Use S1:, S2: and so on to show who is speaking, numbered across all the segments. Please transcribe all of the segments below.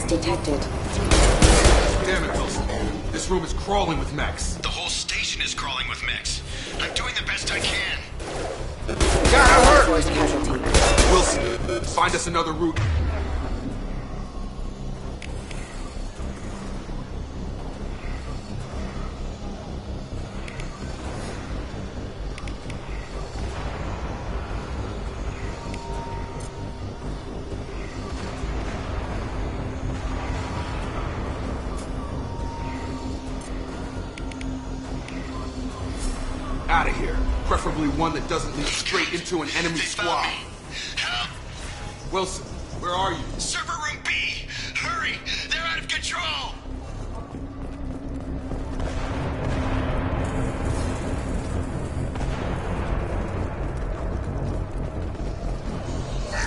S1: mechs detected.
S2: Damn it, Wilson. This room is crawling with mechs.
S3: The whole station is crawling with mechs. I'm doing the best I can.
S1: Force casualty.
S2: Wilson, find us another route. Out of here. Preferably one that doesn't lead straight into an enemy squad.
S3: Help!
S2: Wilson, where are you?
S3: Server room B! Hurry! They're out of control!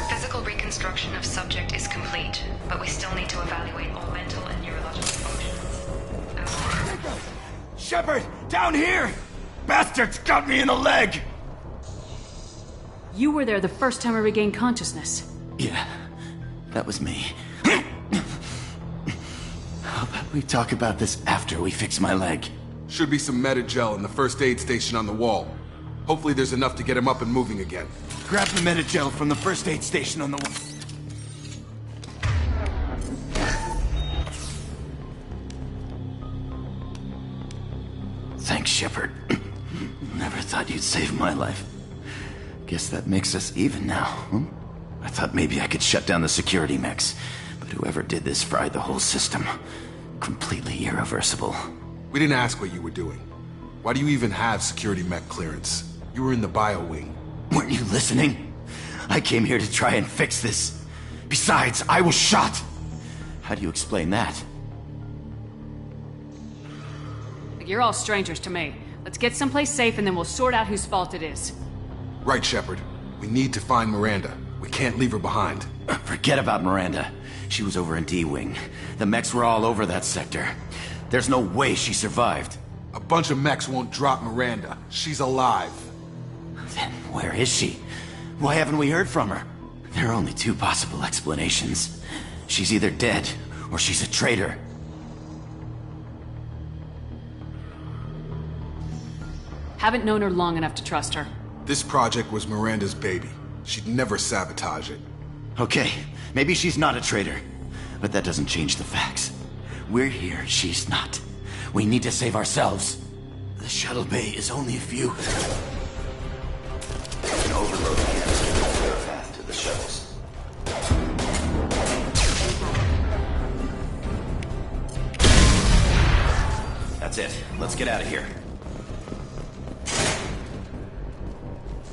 S4: Physical reconstruction of subject is complete, but we still need to evaluate all mental and neurological functions.
S5: Shepard! Down here! Bastards got me in the leg!
S6: You were there the first time I regained consciousness.
S5: Yeah, that was me. How about we talk about this after we fix my leg?
S2: Should be some Medi-gel in the first aid station on the wall. Hopefully there's enough to get him up and moving again.
S5: Grab the Medi-gel from the first aid station on the wall. Thanks, Shepard. Never thought you'd save my life. Guess that makes us even now, huh? I thought maybe I could shut down the security mechs, but whoever did this fried the whole system. Completely irreversible.
S2: We didn't ask what you were doing. Why do you even have security mech clearance? You were in the bio wing.
S5: Weren't you listening? I came here to try and fix this. Besides, I was shot! How do you explain that?
S6: You're all strangers to me. Let's get someplace safe and then we'll sort out whose fault it is.
S2: Right, Shepard. We need to find Miranda. We can't leave her behind.
S5: Forget about Miranda. She was over in D-Wing. The mechs were all over that sector. There's no way she survived.
S2: A bunch of mechs won't drop Miranda. She's alive.
S5: Then where is she? Why haven't we heard from her? There are only two possible explanations. She's either dead, or she's a traitor.
S6: Haven't known her long enough to trust her.
S2: This project was Miranda's baby. She'd never sabotage it.
S5: Okay, maybe she's not a traitor. But that doesn't change the facts. We're here, she's not. We need to save ourselves. The shuttle bay is only a few...
S7: An overload against a clear path to the shuttles.
S5: That's it. Let's get out of here.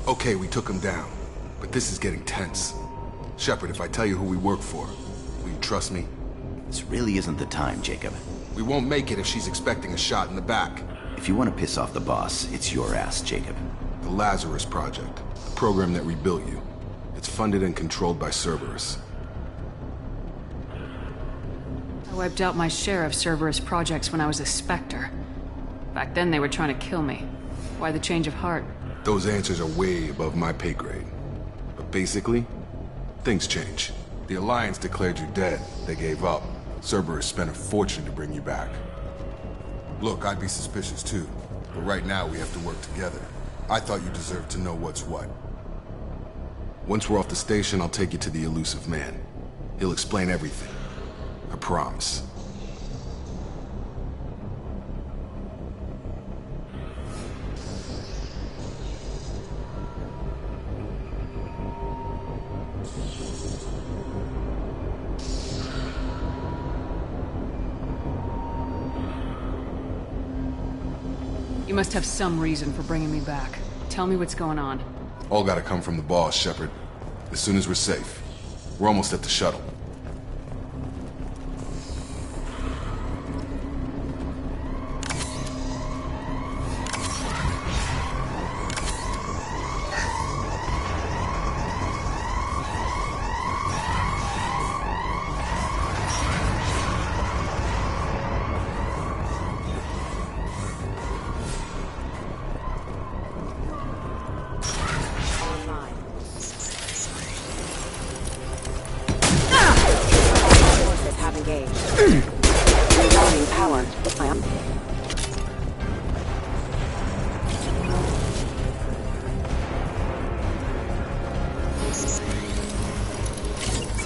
S2: Okay, we took him down. But this is getting tense. Shepard, if I tell you who we work for, will you trust me?
S5: This really isn't the time, Jacob.
S2: We won't make it if she's expecting a shot in the back.
S5: If you want to piss off the boss, it's your ass, Jacob.
S2: The Lazarus Project, the program that rebuilt you. It's funded and controlled by Cerberus.
S6: I wiped out my share of Cerberus projects when I was a Spectre. Back then they were trying to kill me. Why the change of heart?
S2: Those answers are way above my pay grade. But basically, things change. The Alliance declared you dead. They gave up. Cerberus spent a fortune to bring you back. Look, I'd be suspicious too. But right now we have to work together. I thought you deserved to know what's what. Once we're off the station, I'll take you to the Elusive Man. He'll explain everything. I promise.
S6: You must have some reason for bringing me back. Tell me what's going on.
S2: All gotta come from the boss, Shepard. As soon as we're safe. We're almost at the shuttle.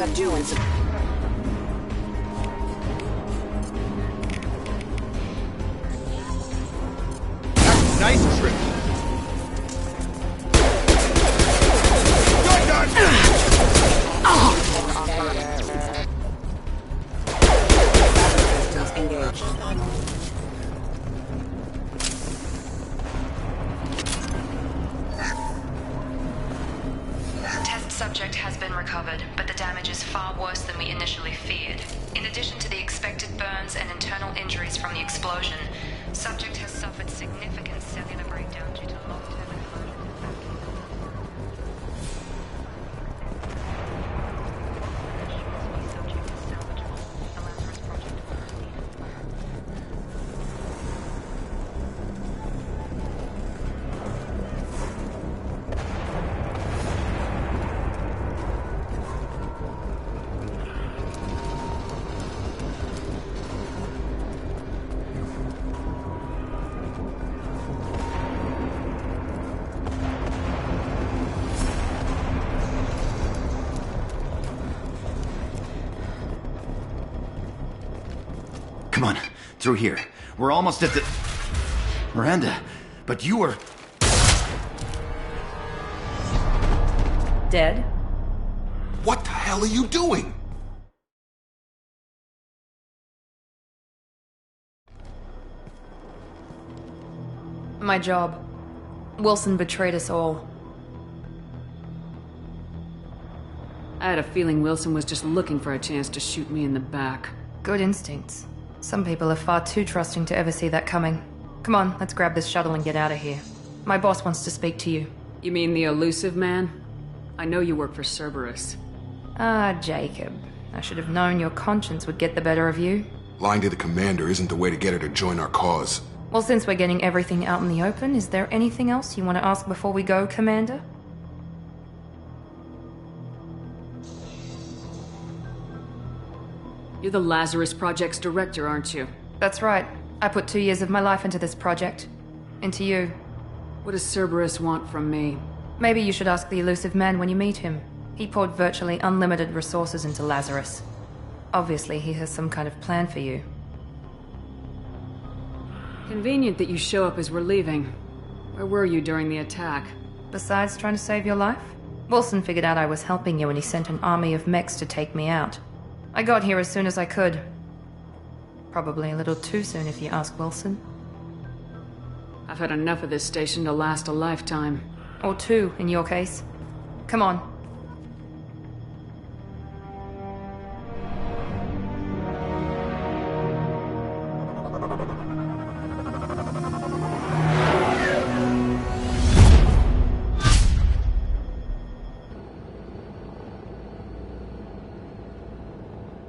S1: find you in some...
S2: Nice trick. You're done.
S1: Engaged.
S4: Test subject has been recovered, but the damage is far worse than we initially feared. In addition to the expected burns and internal injuries from the explosion, subject has suffered significant cellular breakdown due to long-term exposure to vacuum. Subject is salvageable. The Lazarus Project will proceed as planned.
S5: Come on, through here. We're almost at the... Miranda, but you were...
S1: Dead?
S2: What the hell are you doing?
S8: My job. Wilson betrayed us all.
S6: I had a feeling Wilson was just looking for a chance to shoot me in the back.
S8: Good instincts. Some people are far too trusting to ever see that coming. Come on, let's grab this shuttle and get out of here. My boss wants to speak to you.
S6: You mean the elusive man? I know you work for Cerberus.
S8: Ah, Jacob. I should have known your conscience would get the better of you.
S2: Lying to the commander isn't the way to get her to join our cause.
S8: Well, since we're getting everything out in the open, is there anything else you want to ask before we go, Commander?
S6: You're the Lazarus Project's director, aren't you?
S8: That's right. I put 2 years of my life into this project. Into you.
S6: What does Cerberus want from me?
S8: Maybe you should ask the elusive man when you meet him. He poured virtually unlimited resources into Lazarus. Obviously, he has some kind of plan for you.
S6: Convenient that you show up as we're leaving. Where were you during the attack?
S8: Besides trying to save your life, Wilson figured out I was helping you and he sent an army of mechs to take me out. I got here as soon as I could. Probably a little too soon if you ask Wilson.
S6: I've had enough of this station to last a lifetime.
S8: Or 2, in your case. Come on.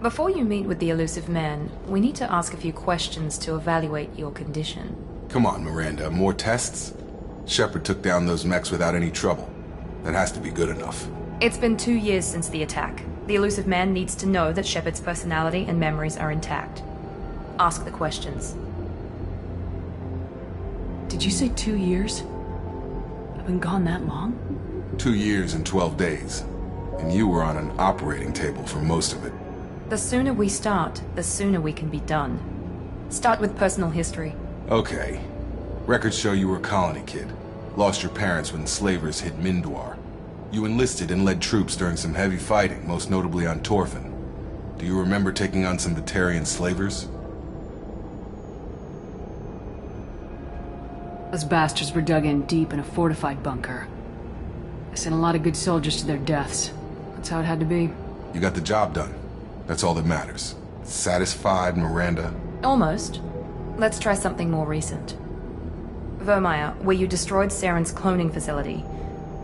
S8: Before you meet with the elusive man, we need to ask a few questions to evaluate your condition.
S2: Come on, Miranda, more tests? Shepard took down those mechs without any trouble. That has to be good enough.
S8: It's been 2 years since the attack. The elusive man needs to know that Shepard's personality and memories are intact. Ask the questions.
S6: Did you say 2 years? I've been gone that long?
S2: 2 years and 12 days. And you were on an operating table for most of it.
S8: The sooner we start, the sooner we can be done. Start with personal history.
S2: Okay. Records show you were a colony kid. Lost your parents when slavers hit Mindwar. You enlisted and led troops during some heavy fighting, most notably on Torfin. Do you remember taking on some Batarian slavers?
S6: Those bastards were dug in deep in a fortified bunker. I sent a lot of good soldiers to their deaths. That's how it had to be.
S2: You got the job done. That's all that matters. Satisfied, Miranda?
S8: Almost. Let's try something more recent. Vermeer, where you destroyed Saren's cloning facility.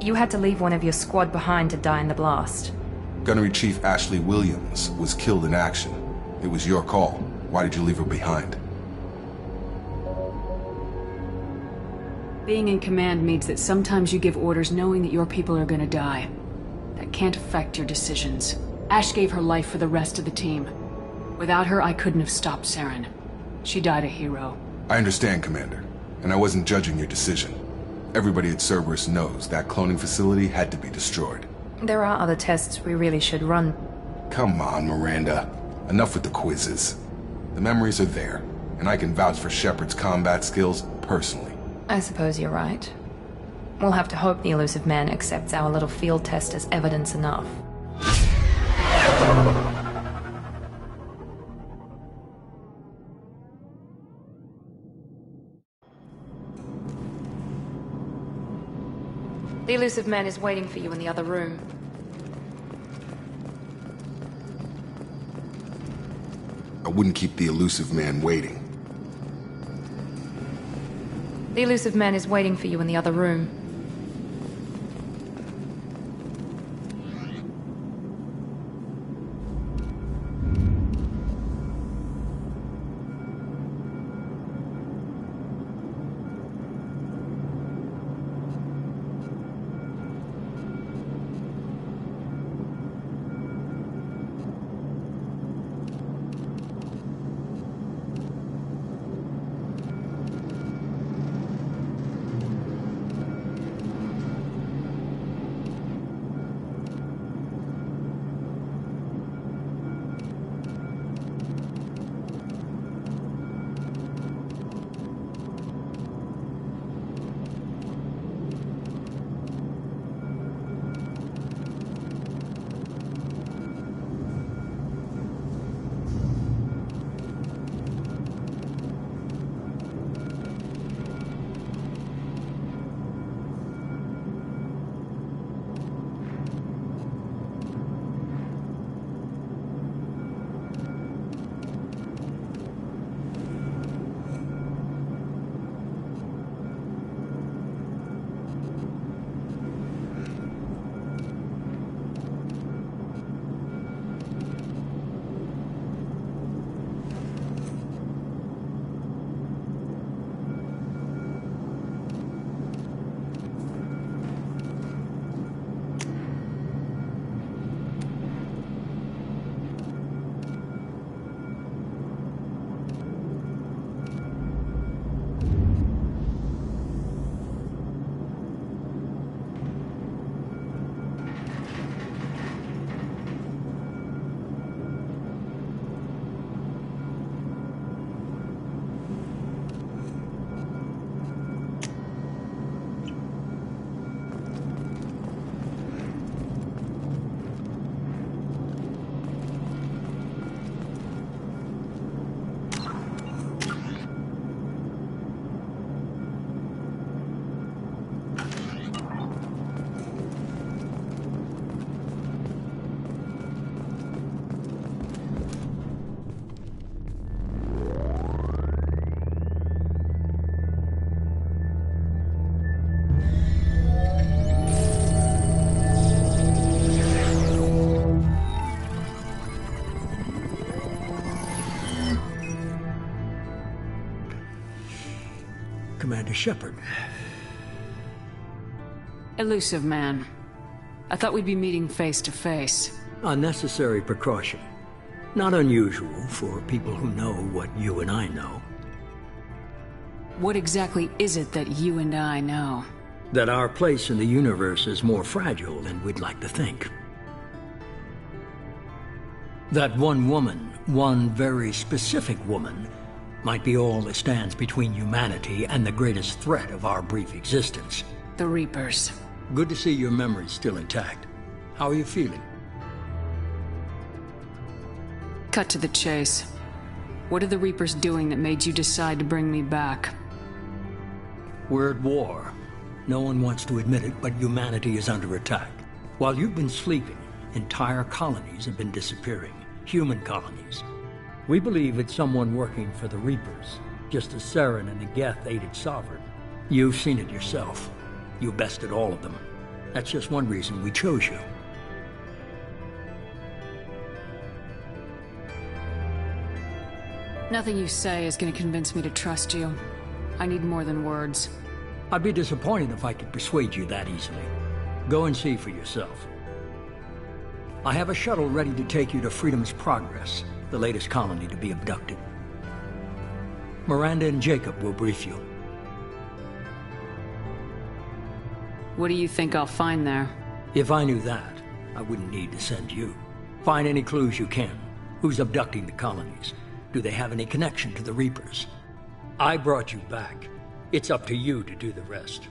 S8: You had to leave one of your squad behind to die in the blast.
S2: Gunnery Chief Ashley Williams was killed in action. It was your call. Why did you leave her behind?
S6: Being in command means that sometimes you give orders knowing that your people are gonna die. That can't affect your decisions. Ash gave her life for the rest of the team. Without her, I couldn't have stopped Saren. She died a hero.
S2: I understand, Commander. And I wasn't judging your decision. Everybody at Cerberus knows that cloning facility had to be destroyed.
S8: There are other tests we really should run.
S2: Come on, Miranda. Enough with the quizzes. The memories are there, and I can vouch for Shepard's combat skills personally.
S8: I suppose you're right. We'll have to hope the elusive man accepts our little field test as evidence enough. The elusive man is waiting for you in the other room.
S2: I wouldn't keep the elusive man waiting.
S8: The elusive man is waiting for you in the other room.
S1: Commander Shepard.
S6: Elusive man. I thought we'd be meeting face to face.
S1: Unnecessary precaution. Not unusual for people who know what you and I know.
S6: What exactly is it that you and I know?
S1: That our place in the universe is more fragile than we'd like to think. That one woman, one very specific woman, might be all that stands between humanity and the greatest threat of our brief existence.
S6: The Reapers.
S1: Good to see your memory's still intact. How are you feeling?
S6: Cut to the chase. What are the Reapers doing that made you decide to bring me back?
S1: We're at war. No one wants to admit it, but humanity is under attack. While you've been sleeping, entire colonies have been disappearing. Human colonies. We believe it's someone working for the Reapers, just as Saren and the Geth aided Sovereign. You've seen it yourself. You bested all of them. That's just one reason we chose you.
S6: Nothing you say is going to convince me to trust you. I need more than words.
S1: I'd be disappointed if I could persuade you that easily. Go and see for yourself. I have a shuttle ready to take you to Freedom's Progress, the latest colony to be abducted. Miranda and Jacob will brief you.
S6: What do you think I'll find there?
S1: If I knew that, I wouldn't need to send you. Find any clues you can. Who's abducting the colonies? Do they have any connection to the Reapers? I brought you back. It's up to you to do the rest.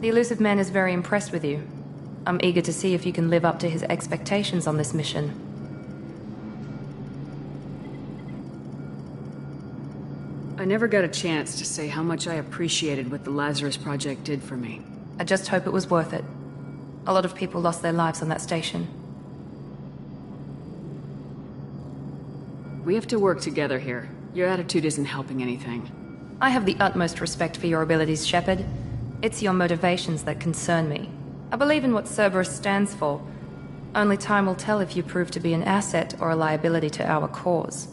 S8: The Illusive Man is very impressed with you. I'm eager to see if you can live up to his expectations on this mission.
S6: I never got a chance to say how much I appreciated what the Lazarus Project did for me.
S8: I just hope it was worth it. A lot of people lost their lives on that station.
S6: We have to work together here. Your attitude isn't helping anything.
S8: I have the utmost respect for your abilities, Shepard. It's your motivations that concern me. I believe in what Cerberus stands for. Only time will tell if you prove to be an asset or a liability to our cause.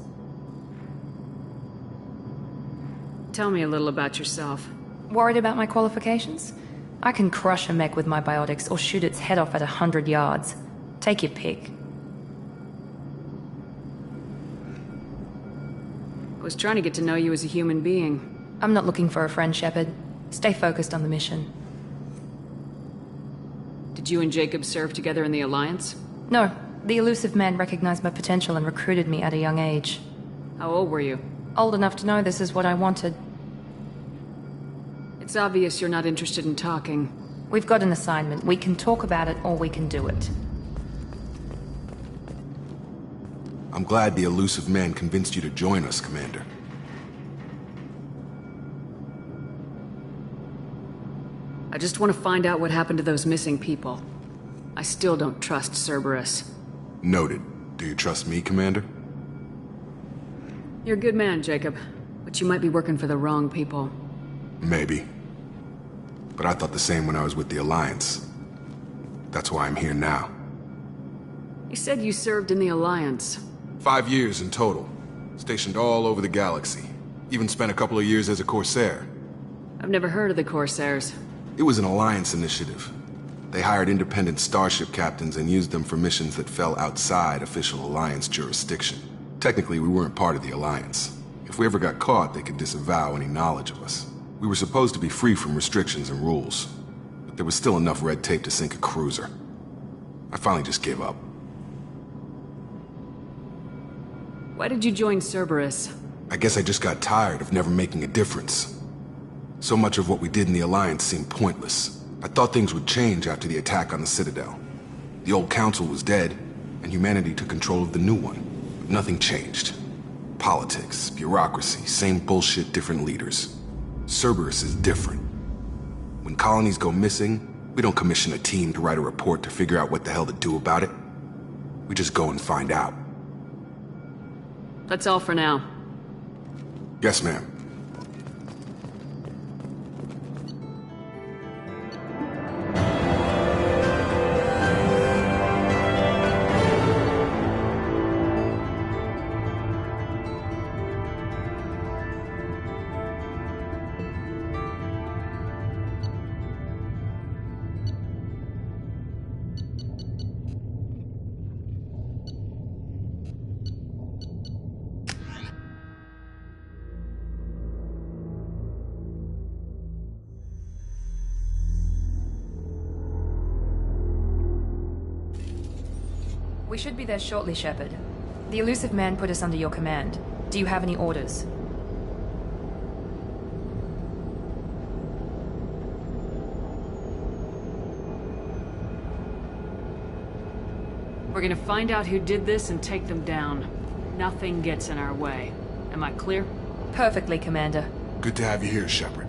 S6: Tell me a little about yourself.
S8: Worried about my qualifications? I can crush a mech with my biotics or shoot its head off at 100 yards. Take your pick.
S6: I was trying to get to know you as a human being.
S8: I'm not looking for a friend, Shepard. Stay focused on the mission.
S6: Did you and Jacob serve together in the Alliance?
S8: No. The Illusive Man recognized my potential and recruited me at a young age.
S6: How old were you?
S8: Old enough to know this is what I wanted.
S6: It's obvious you're not interested in talking.
S8: We've got an assignment. We can talk about it or we can do it.
S2: I'm glad the Illusive Man convinced you to join us, Commander.
S6: I just want to find out what happened to those missing people. I still don't trust Cerberus.
S2: Noted. Do you trust me, Commander?
S6: You're a good man, Jacob. But you might be working for the wrong people.
S2: Maybe. But I thought the same when I was with the Alliance. That's why I'm here now.
S6: You said you served in the Alliance.
S2: 5 years in total. Stationed all over the galaxy. Even spent a couple of years as a Corsair.
S6: I've never heard of the Corsairs.
S2: It was an Alliance initiative. They hired independent starship captains and used them for missions that fell outside official Alliance jurisdiction. Technically, we weren't part of the Alliance. If we ever got caught, they could disavow any knowledge of us. We were supposed to be free from restrictions and rules, but there was still enough red tape to sink a cruiser. I finally just gave up.
S6: Why did you join Cerberus?
S2: I guess I just got tired of never making a difference. So much of what we did in the Alliance seemed pointless. I thought things would change after the attack on the Citadel. The old council was dead, and humanity took control of the new one. But nothing changed. Politics, bureaucracy, same bullshit, different leaders. Cerberus is different. When colonies go missing, we don't commission a team to write a report to figure out what the hell to do about it. We just go and find out.
S6: That's all for now.
S2: Yes, ma'am.
S8: We should be there shortly, Shepard. The Illusive Man put us under your command. Do you have any orders?
S6: We're gonna find out who did this and take them down. Nothing gets in our way. Am I clear?
S8: Perfectly, Commander.
S2: Good to have you here, Shepard.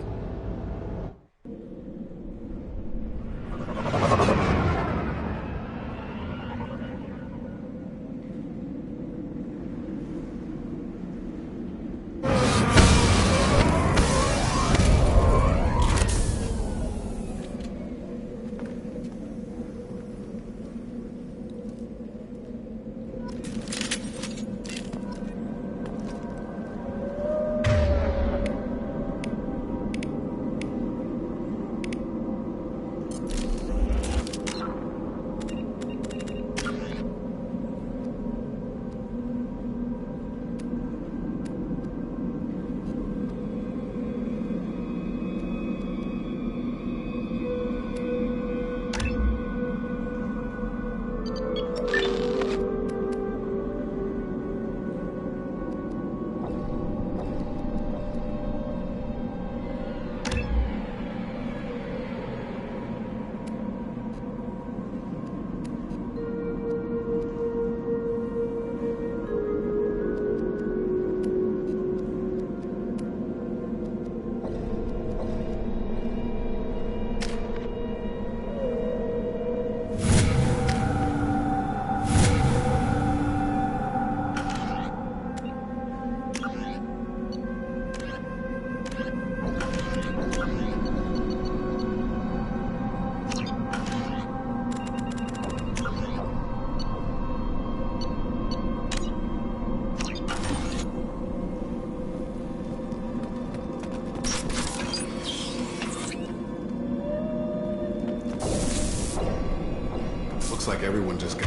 S2: like everyone just got...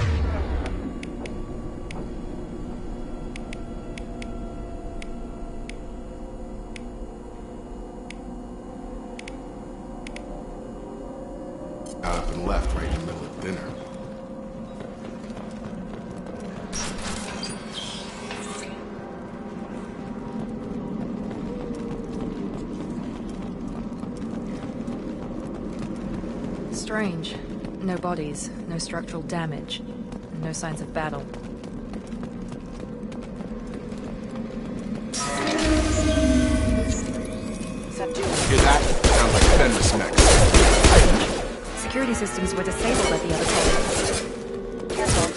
S2: up and left right in the middle of dinner.
S8: Strange. No bodies, no structural damage, and no signs of battle.
S2: Hear that? Sounds like Fenris mechs.
S8: Security systems were disabled at the other colony. Careful.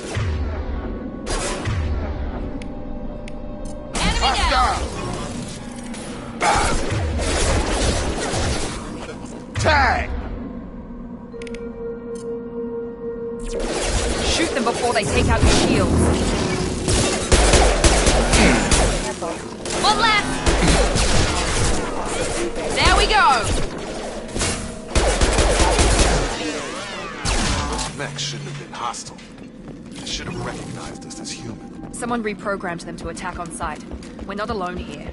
S2: Tag!
S8: Shoot them before they take out your shields. One left! There we go!
S2: Those mechs shouldn't have been hostile. They should have recognized us as human.
S8: Someone reprogrammed them to attack on sight. We're not alone here.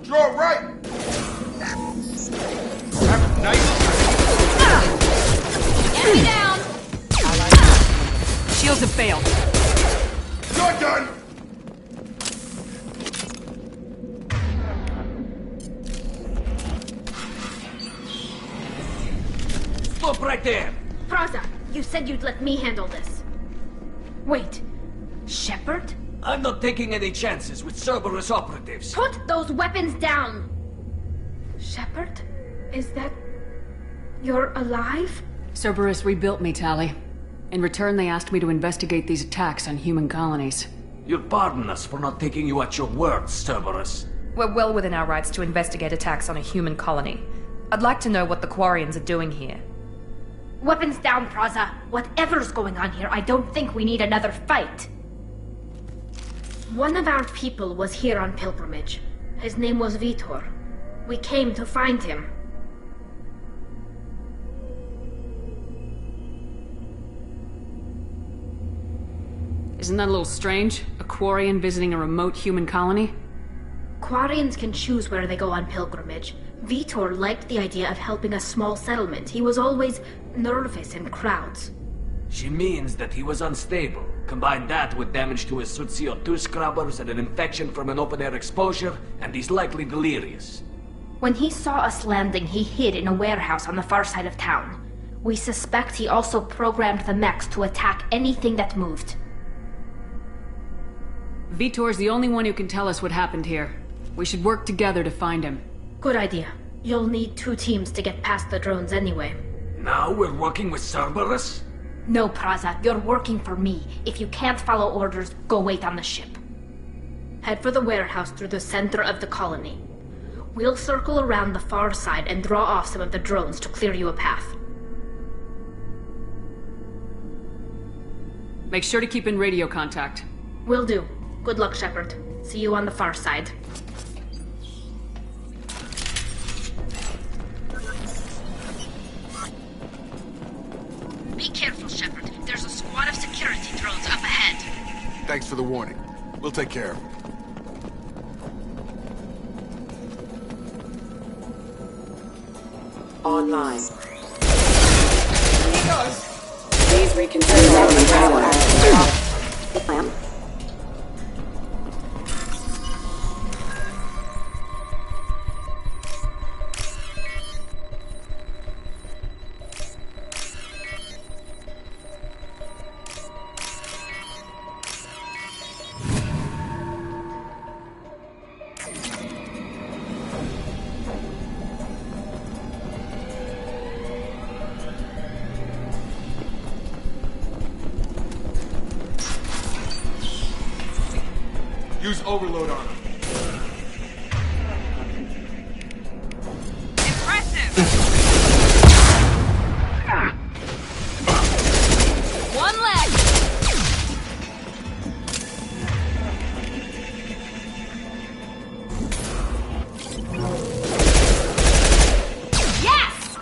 S2: Draw right!
S8: Enemy down! Shields have failed.
S2: You're done!
S9: Stop right there!
S10: Praza, you said you'd let me handle this. Wait, Shepard?
S9: I'm not taking any chances with Cerberus operatives.
S10: Put those weapons down! Shepard? Is that... you're alive?
S6: Cerberus rebuilt me, Tali. In return, they asked me to investigate these attacks on human colonies.
S9: You'll pardon us for not taking you at your word, Cerberus.
S8: We're well within our rights to investigate attacks on a human colony. I'd like to know what the Quarians are doing here.
S10: Weapons down, Praza. Whatever's going on here, I don't think we need another fight. One of our people was here on pilgrimage. His name was Vitor. We came to find him.
S6: Isn't that a little strange? A Quarian visiting a remote human colony?
S10: Quarians can choose where they go on pilgrimage. Vitor liked the idea of helping a small settlement. He was always nervous in crowds.
S9: She means that he was unstable. Combine that with damage to his suit CO2 scrubbers and an infection from an open-air exposure, and he's likely delirious.
S10: When he saw us landing, he hid in a warehouse on the far side of town. We suspect he also programmed the mechs to attack anything that moved.
S6: Vitor's the only one who can tell us what happened here. We should work together to find him.
S10: Good idea. You'll need 2 teams to get past the drones anyway.
S9: Now we're working with Cerberus?
S10: No, Praza, you're working for me. If you can't follow orders, go wait on the ship. Head for the warehouse through the center of the colony. We'll circle around the far side and draw off some of the drones to clear you a path.
S6: Make sure to keep in radio contact.
S10: Will do. Good luck, Shepard. See you on the far side. Be careful, Shepard. There's a squad of security drones up ahead.
S2: Thanks for the warning. We'll take care of it.
S11: Online. Please reconfigure the power. Lamp.
S2: Use overload on him.
S12: One leg! Yes!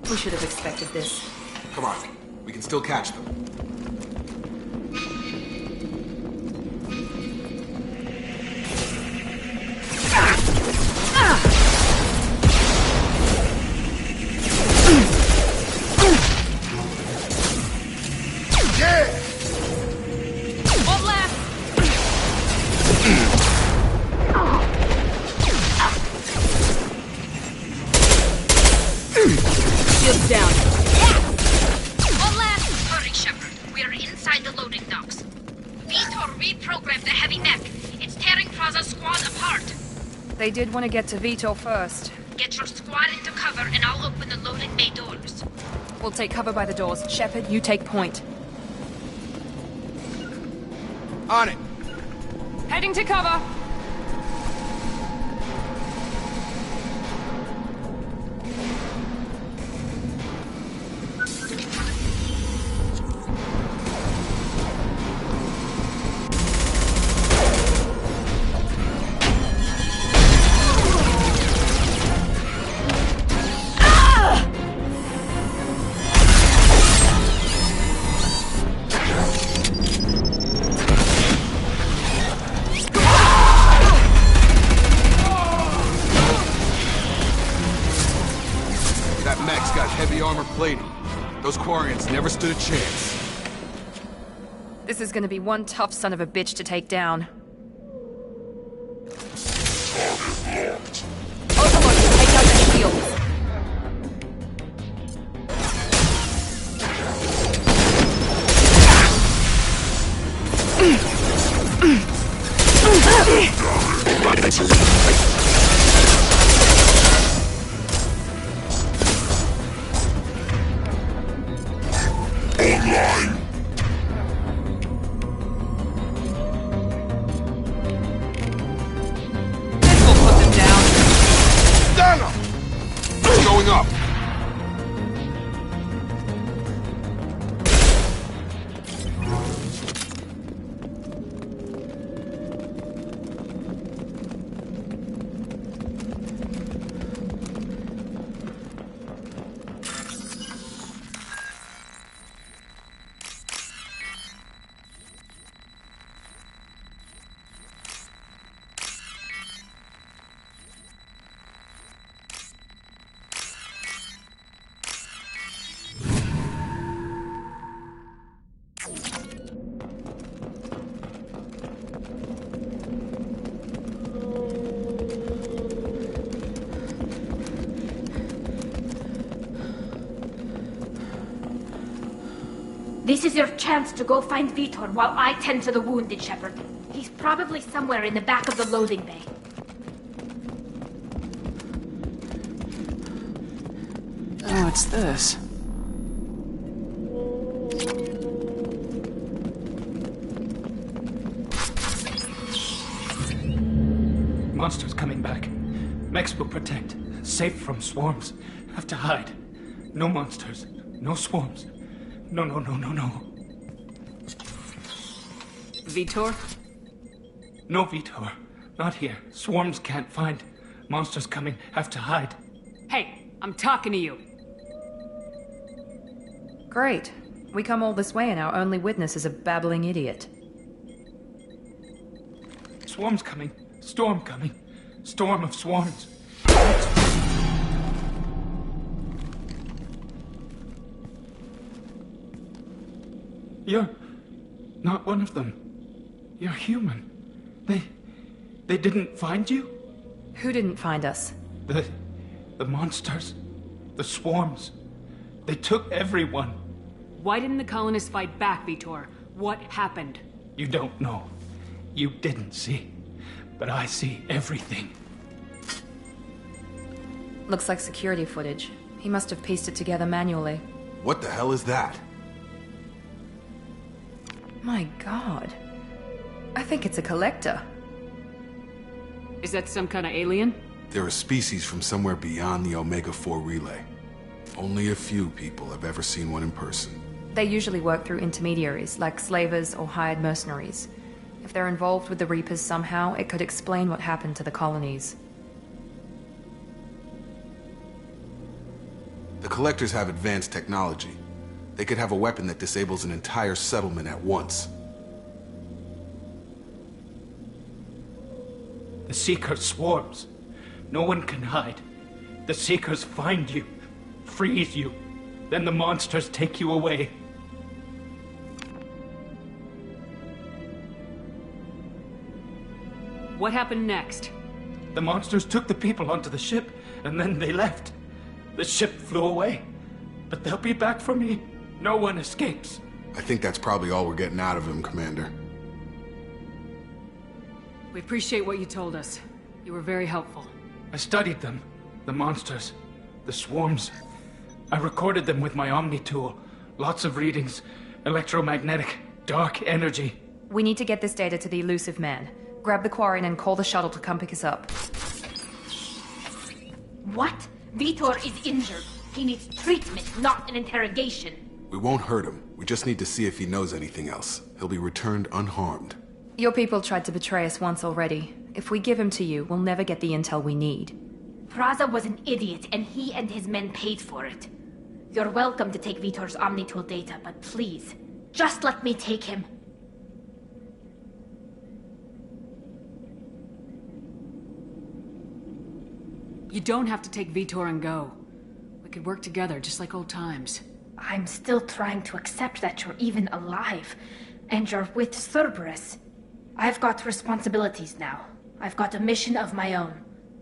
S8: We should have expected this.
S2: Come on, we can still catch them.
S12: One left. Shields down.
S10: One last! Hurry, Shepard. We are inside the loading docks. Vitor reprogrammed the heavy mech. It's tearing Praza's squad apart.
S8: They did want to get to Vitor first.
S10: Get your squad into cover and I'll open the loading bay doors.
S8: We'll take cover by the doors. Shepard, you take point.
S2: On it!
S8: Heading to cover!
S2: That mech's got heavy armor plating. Those Quarians never stood a chance.
S8: This is gonna be one tough son of a bitch to take down. Overlord, take out the shields.
S2: Going up!
S10: This is your chance to go find Vitor while I tend to the wounded, Shepard. He's probably somewhere in the back of the loading bay.
S6: Oh, it's this.
S9: Monsters coming back. Mechs will protect. Safe from swarms. Have to hide. No monsters. No swarms. No.
S6: Vitor?
S9: No, Vitor. Not here. Swarms can't find. Monsters coming. Have to hide.
S6: Hey, I'm talking to you.
S8: Great. We come all this way and our only witness is a babbling idiot.
S9: Swarms coming. Storm coming. Storm of swarms. You're not one of them. You're human. They didn't find you?
S8: Who didn't find us?
S9: The monsters. The swarms. They took everyone.
S6: Why didn't the colonists fight back, Vitor? What happened?
S9: You don't know. You didn't see. But I see everything.
S8: Looks like security footage. He must have pieced it together manually.
S2: What the hell is that?
S8: My god. I think it's a collector.
S6: Is that some kind of alien?
S2: They're a species from somewhere beyond the Omega-4 relay. Only a few people have ever seen one in person.
S8: They usually work through intermediaries, like slavers or hired mercenaries. If they're involved with the Reapers somehow, it could explain what happened to the colonies.
S2: The Collectors have advanced technology. They could have a weapon that disables an entire settlement at once.
S13: The Seeker swarms. No one can hide. The Seekers find you, freeze you, then the monsters take you away.
S6: What happened next?
S13: The monsters took the people onto the ship, and then they left. The ship flew away. But they'll be back for me. No one escapes.
S2: I think that's probably all we're getting out of him, Commander.
S6: We appreciate what you told us. You were very helpful.
S13: I studied them. The monsters. The swarms. I recorded them with my Omni tool. Lots of readings. Electromagnetic. Dark energy.
S8: We need to get this data to the Elusive Man. Grab the Quarian and call the shuttle to come pick us up.
S10: What? Vitor is injured. He needs treatment, not an interrogation.
S2: We won't hurt him. We just need to see if he knows anything else. He'll be returned unharmed.
S8: Your people tried to betray us once already. If we give him to you, we'll never get the intel we need.
S10: Praza was an idiot, and he and his men paid for it. You're welcome to take Vitor's Omnitool data, but please, just let me take him.
S6: You don't have to take Vitor and go. We could work together, just like old times.
S10: I'm still trying to accept that you're even alive, and you're with Cerberus. I've got responsibilities now. I've got a mission of my own.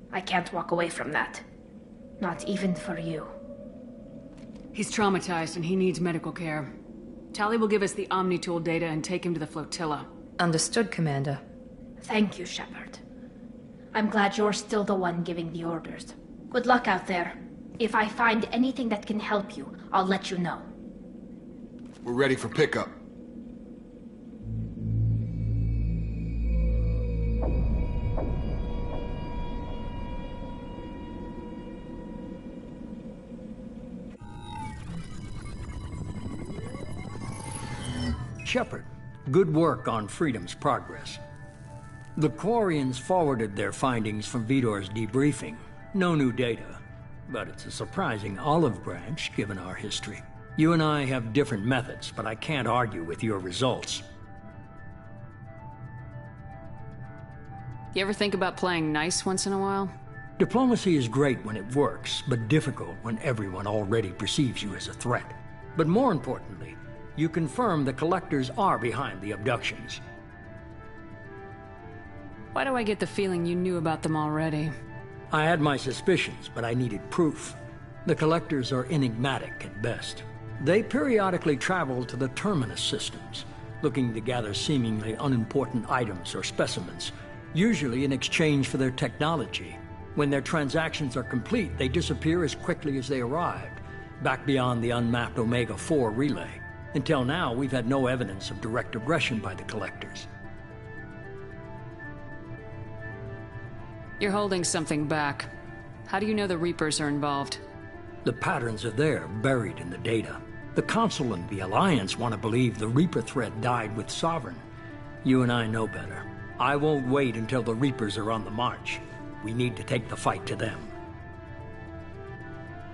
S10: I can't walk away from that. Not even for you.
S6: He's traumatized and he needs medical care. Tali will give us the Omnitool data and take him to the flotilla.
S8: Understood, Commander.
S10: Thank you, Shepard. I'm glad you're still the one giving the orders. Good luck out there. If I find anything that can help you, I'll let you know.
S2: We're ready for pickup.
S1: Shepard, good work on Freedom's progress. The Quarians forwarded their findings from Vitor's debriefing. No new data, but it's a surprising olive branch given our history. You and I have different methods, but I can't argue with your results.
S6: You ever think about playing nice once in a while?
S1: Diplomacy is great when it works, but difficult when everyone already perceives you as a threat. But more importantly, you confirm the Collectors are behind the abductions.
S6: Why do I get the feeling you knew about them already?
S1: I had my suspicions, but I needed proof. The Collectors are enigmatic at best. They periodically travel to the Terminus systems, looking to gather seemingly unimportant items or specimens, usually in exchange for their technology. When their transactions are complete, they disappear as quickly as they arrived, back beyond the unmapped Omega-4 relay. Until now, we've had no evidence of direct aggression by the Collectors.
S6: You're holding something back. How do you know the Reapers are involved?
S1: The patterns are there, buried in the data. The Council and the Alliance want to believe the Reaper threat died with Sovereign. You and I know better. I won't wait until the Reapers are on the march. We need to take the fight to them.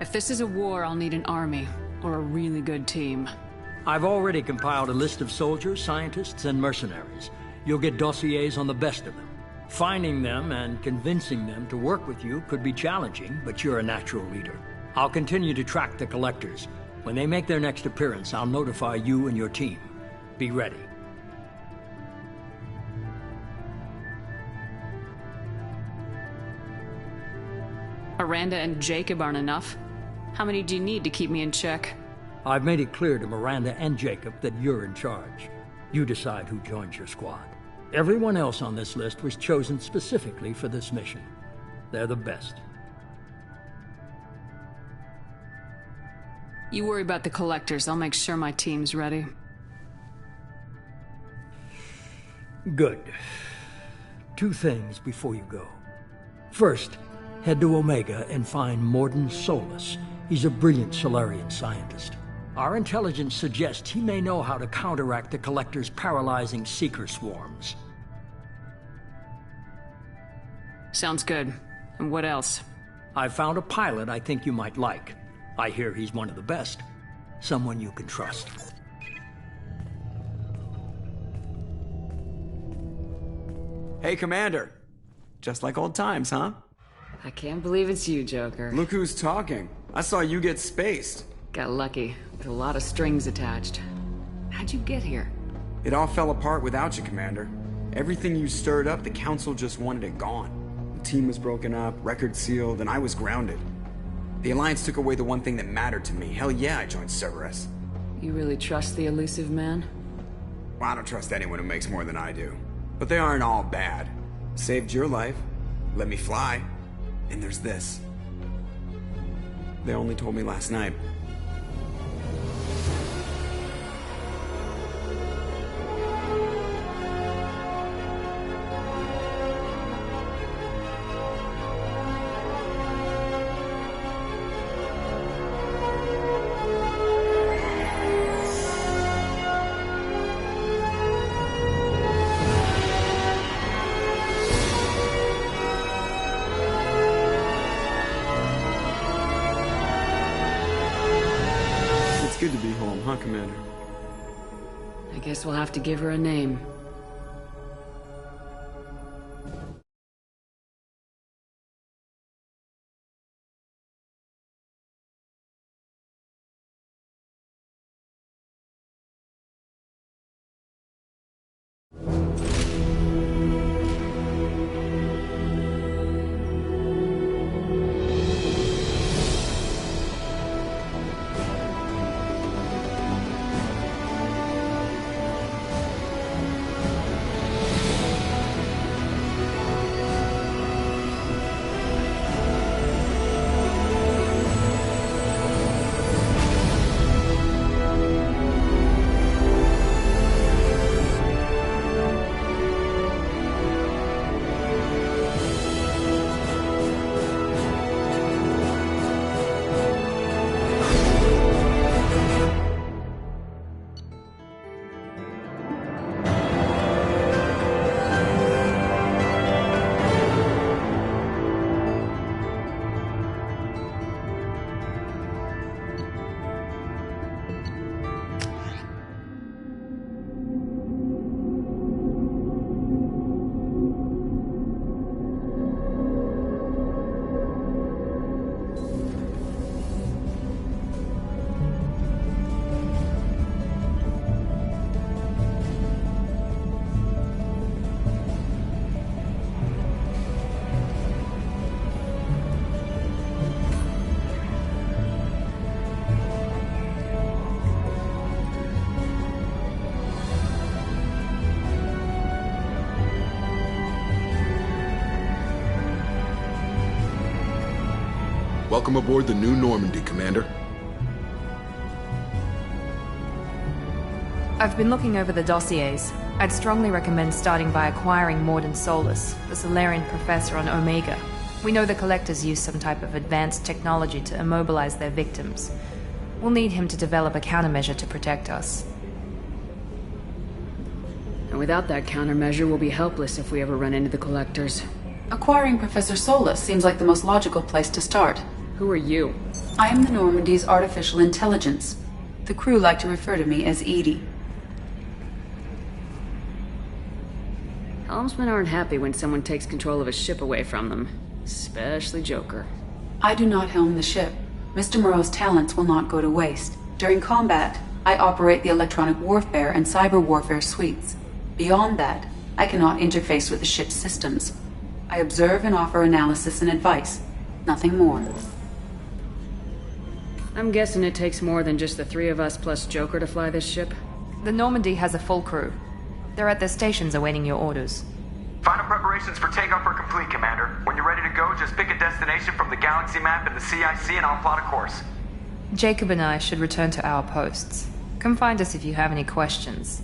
S6: If this is a war, I'll need an army, or a really good team.
S1: I've already compiled a list of soldiers, scientists, and mercenaries. You'll get dossiers on the best of them. Finding them and convincing them to work with you could be challenging, but you're a natural leader. I'll continue to track the Collectors. When they make their next appearance, I'll notify you and your team. Be ready.
S6: Miranda and Jacob aren't enough. How many do you need to keep me in check?
S1: I've made it clear to Miranda and Jacob that you're in charge. You decide who joins your squad. Everyone else on this list was chosen specifically for this mission. They're the best.
S6: You worry about the Collectors. I'll make sure my team's ready.
S1: Good. 2 things before you go. First, head to Omega and find Mordin Solus. He's a brilliant Solarian scientist. Our intelligence suggests he may know how to counteract the Collectors' paralyzing Seeker swarms.
S6: Sounds good. And what else?
S1: I found a pilot I think you might like. I hear he's one of the best. Someone you can trust.
S14: Hey, Commander. Just like old times, huh?
S6: I can't believe it's you, Joker.
S14: Look who's talking. I saw you get spaced.
S6: Got lucky, with a lot of strings attached. How'd you get here?
S14: It all fell apart without you, Commander. Everything you stirred up, the Council just wanted it gone. The team was broken up, record sealed, and I was grounded. The Alliance took away the one thing that mattered to me. Hell yeah, I joined Cerberus.
S6: You really trust the elusive man?
S14: Well, I don't trust anyone who makes more than I do. But they aren't all bad. Saved your life, let me fly, and there's this. They only told me last night. Good to be home, huh, Commander?
S6: I guess we'll have to give her a name.
S2: Welcome aboard the new Normandy, Commander.
S8: I've been looking over the dossiers. I'd strongly recommend starting by acquiring Mordin Solus, the Solarian professor on Omega. We know the Collectors use some type of advanced technology to immobilize their victims. We'll need him to develop a countermeasure to protect us.
S6: And without that countermeasure, we'll be helpless if we ever run into the Collectors.
S15: Acquiring Professor Solus seems like the most logical place to start.
S6: Who are you?
S15: I am the Normandy's artificial intelligence. The crew like to refer to me as Edie.
S6: Helmsmen aren't happy when someone takes control of a ship away from them. Especially Joker.
S15: I do not helm the ship. Mr. Moreau's talents will not go to waste. During combat, I operate the electronic warfare and cyber warfare suites. Beyond that, I cannot interface with the ship's systems. I observe and offer analysis and advice. Nothing more.
S6: I'm guessing it takes more than just the three of us plus Joker to fly this ship?
S8: The Normandy has a full crew. They're at their stations awaiting your orders.
S16: Final preparations for takeoff are complete, Commander. When you're ready to go, just pick a destination from the galaxy map and the CIC and I'll plot a course.
S8: Jacob and I should return to our posts. Come find us if you have any questions.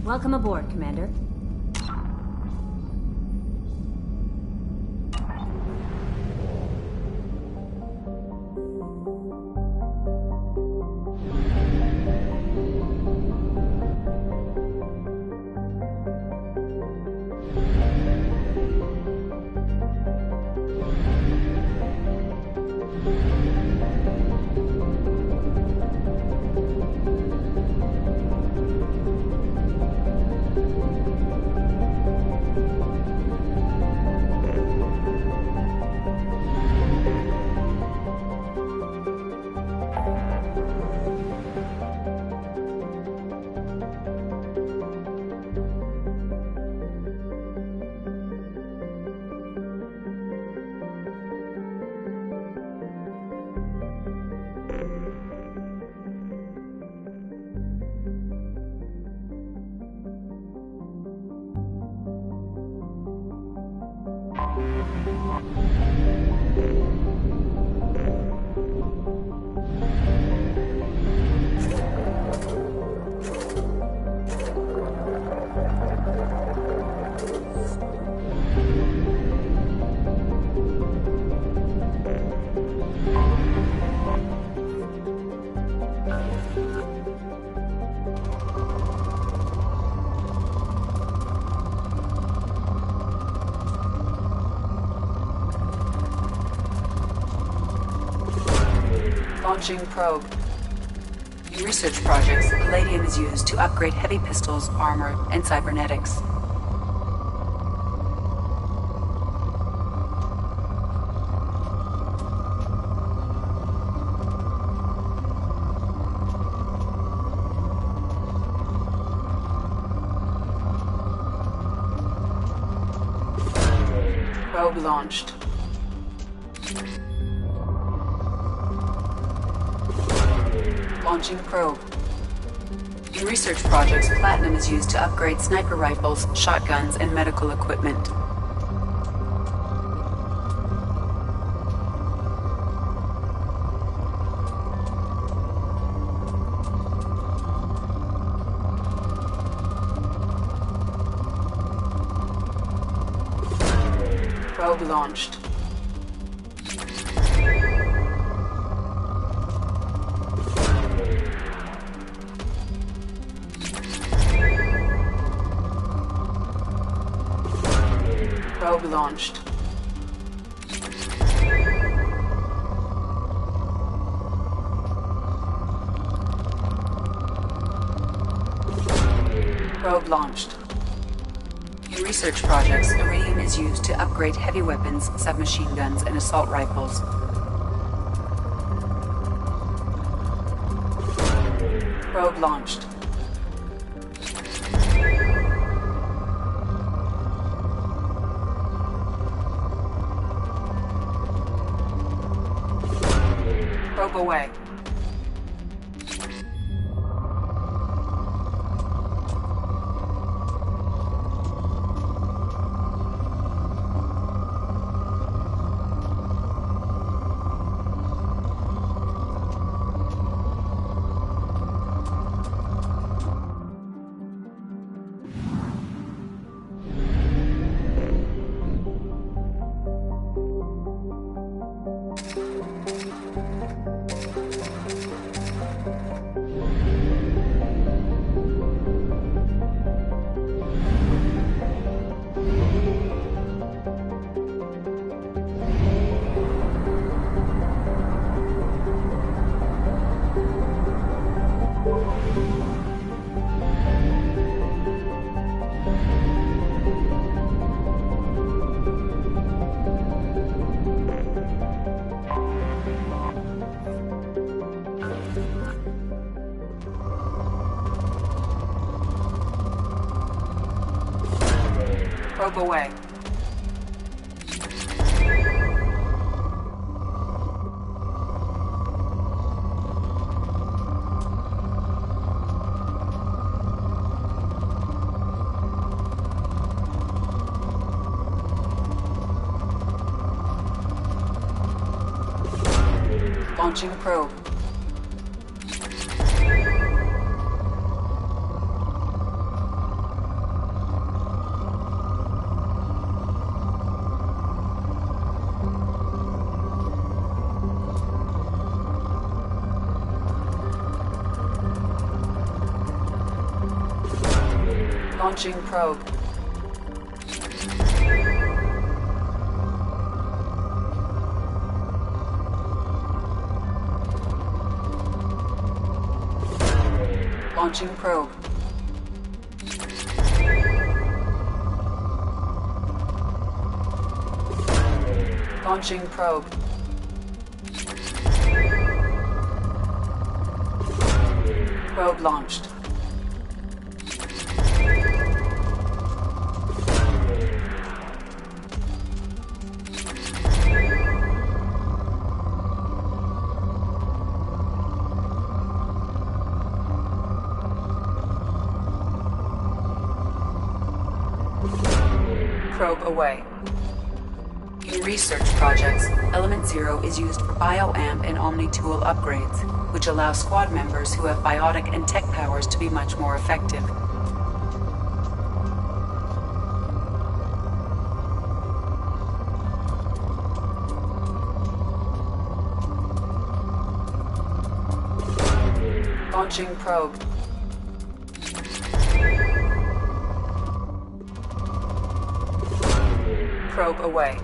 S17: Welcome aboard, Commander.
S15: Launching probe. In research projects, palladium is used to upgrade heavy pistols, armor, and cybernetics. Probe launched. Launching probe. In research projects, platinum is used to upgrade sniper rifles, shotguns, and medical equipment. Probe launched. Probe launched. Probe launched. In research projects, iridium is used to upgrade heavy weapons, submachine guns, and assault rifles. Probe launched. Probe away. Probe away. Launching probe. Launching probe. Launching probe. Launching probe. Probe launched. Probe away. In research projects, Element Zero is used for bioamp and Omni-tool upgrades, which allow squad members who have biotic and tech powers to be much more effective. Launching probe. Probe away.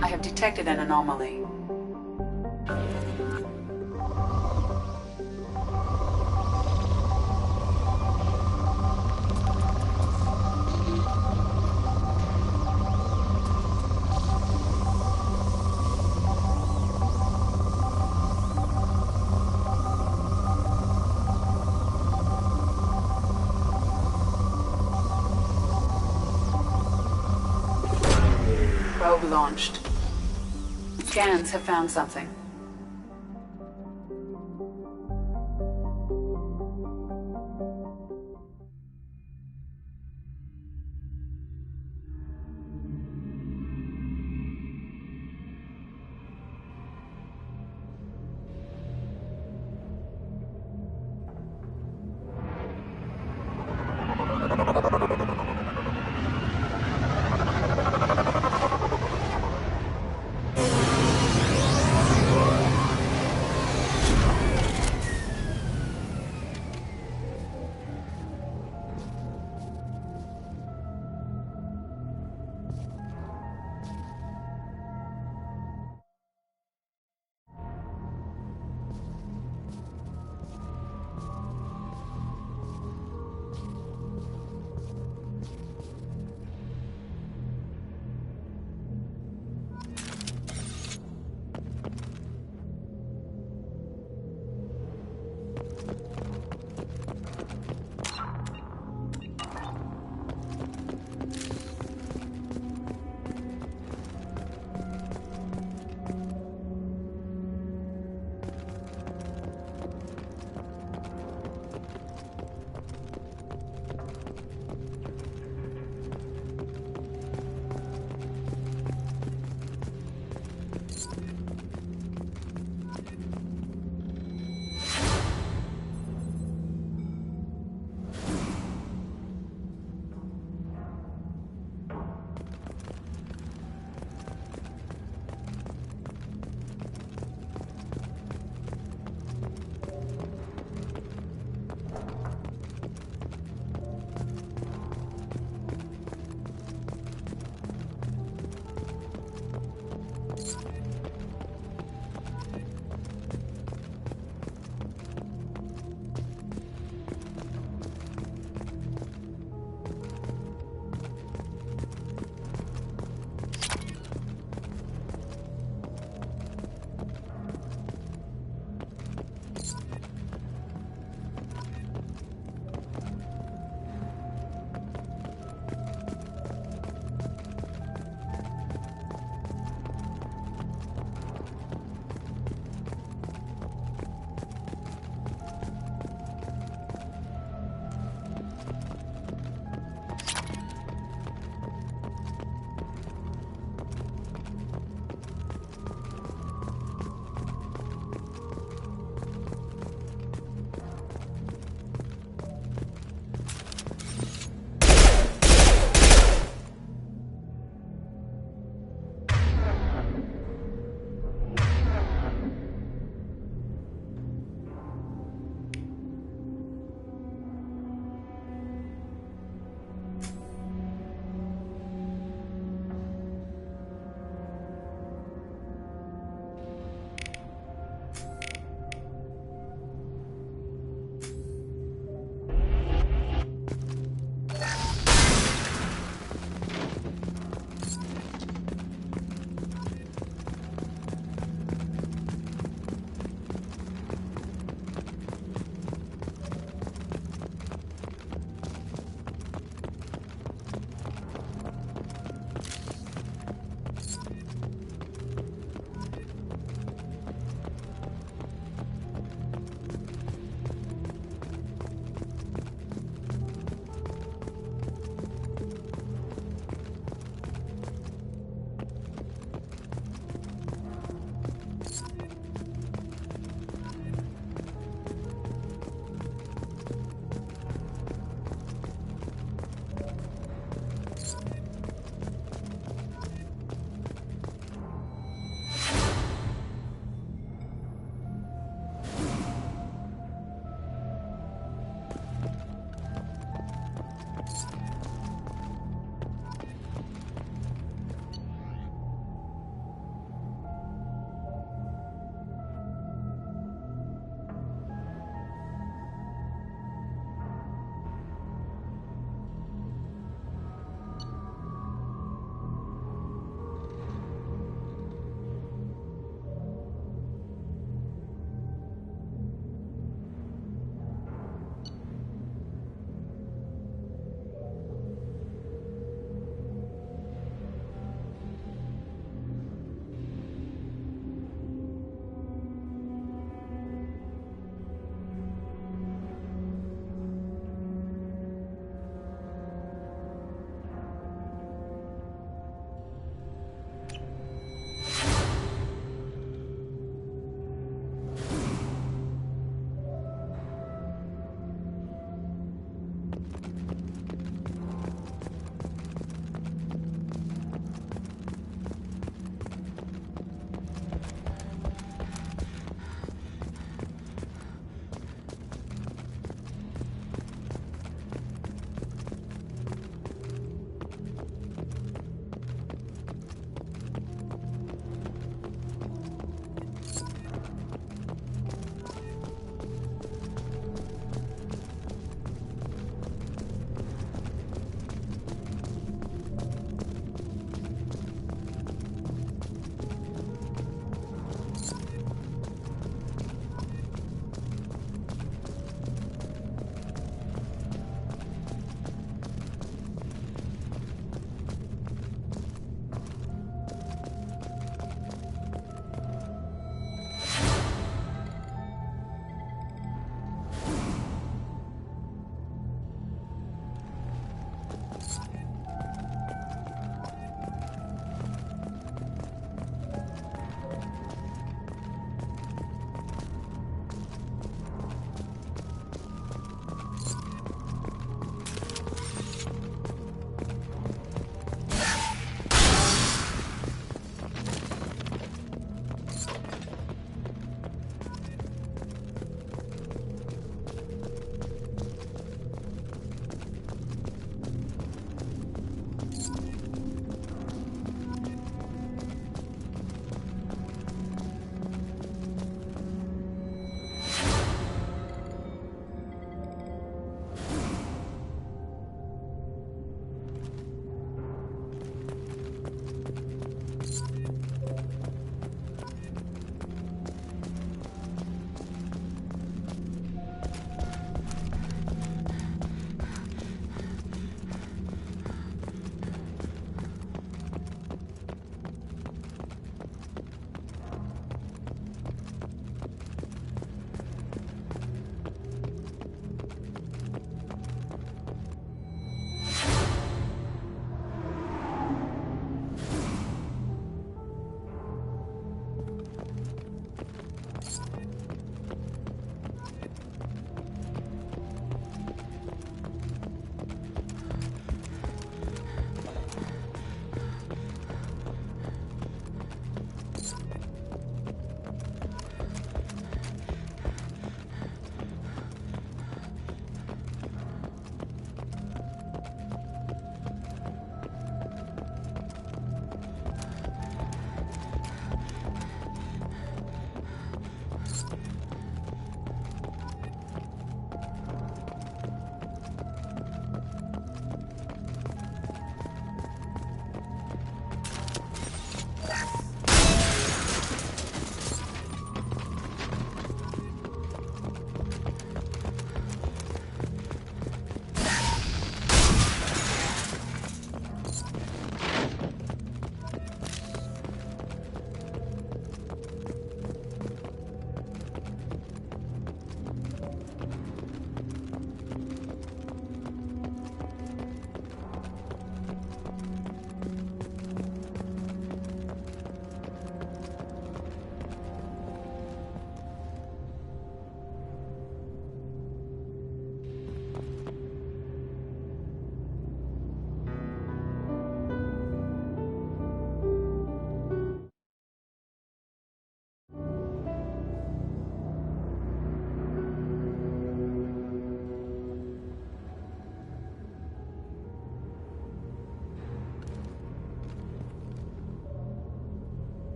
S15: I have detected an anomaly. Probe launched. Scans have found something.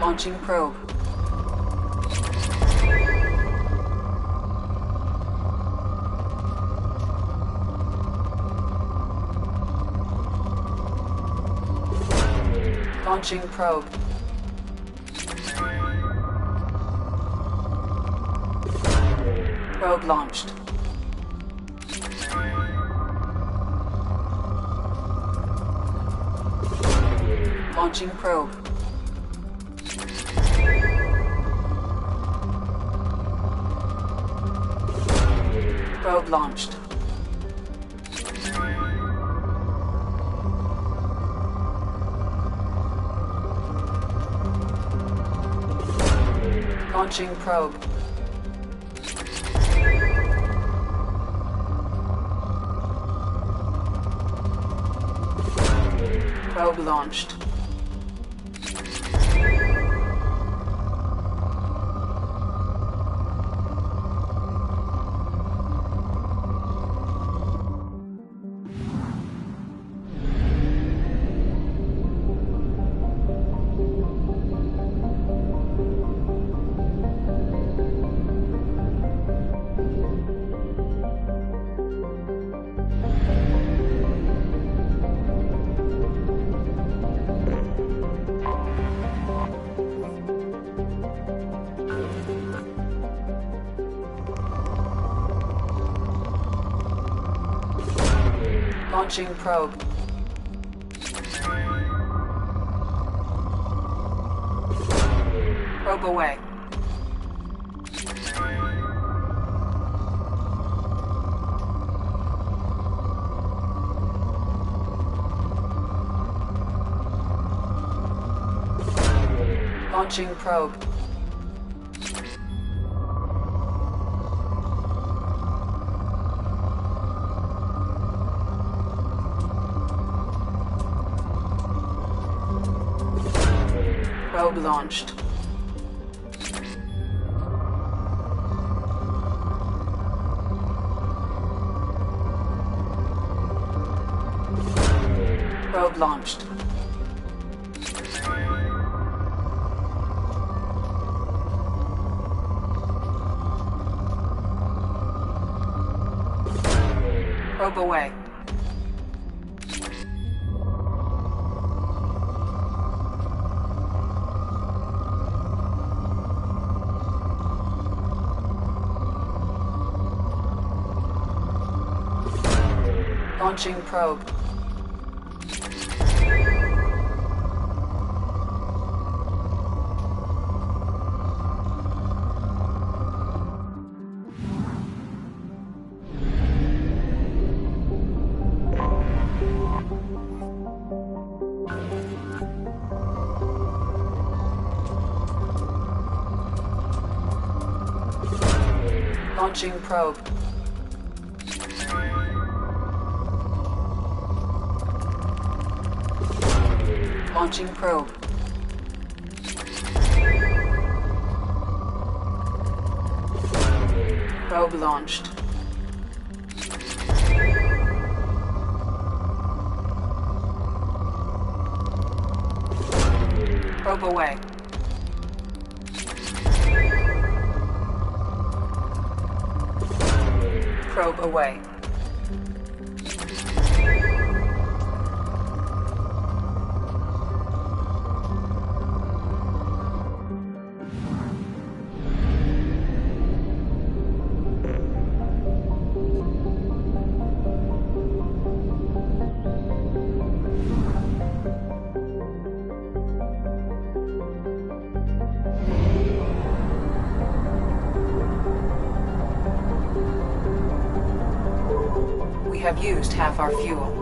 S15: Launching probe. Launching probe. Probe launched. Launching probe. Probe launched. Launching probe. Probe launched. Launching probe. Probe away. Launching probe. Probe launched. Probe launched. Probe away. Launching probe. Launching probe. Launching probe. Probe launched. Probe away. Probe away. We have used half our fuel.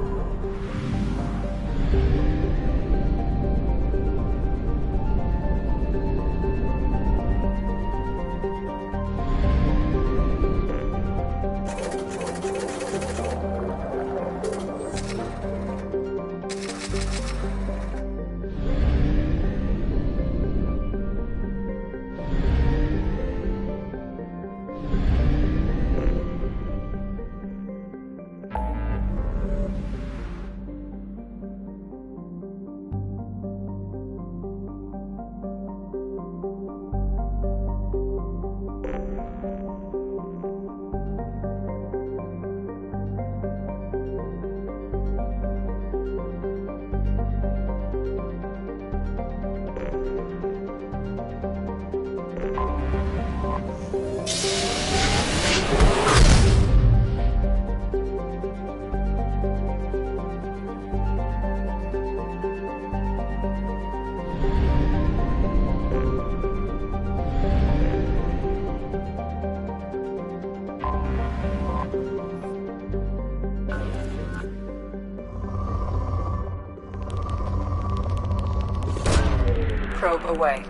S15: Probe away.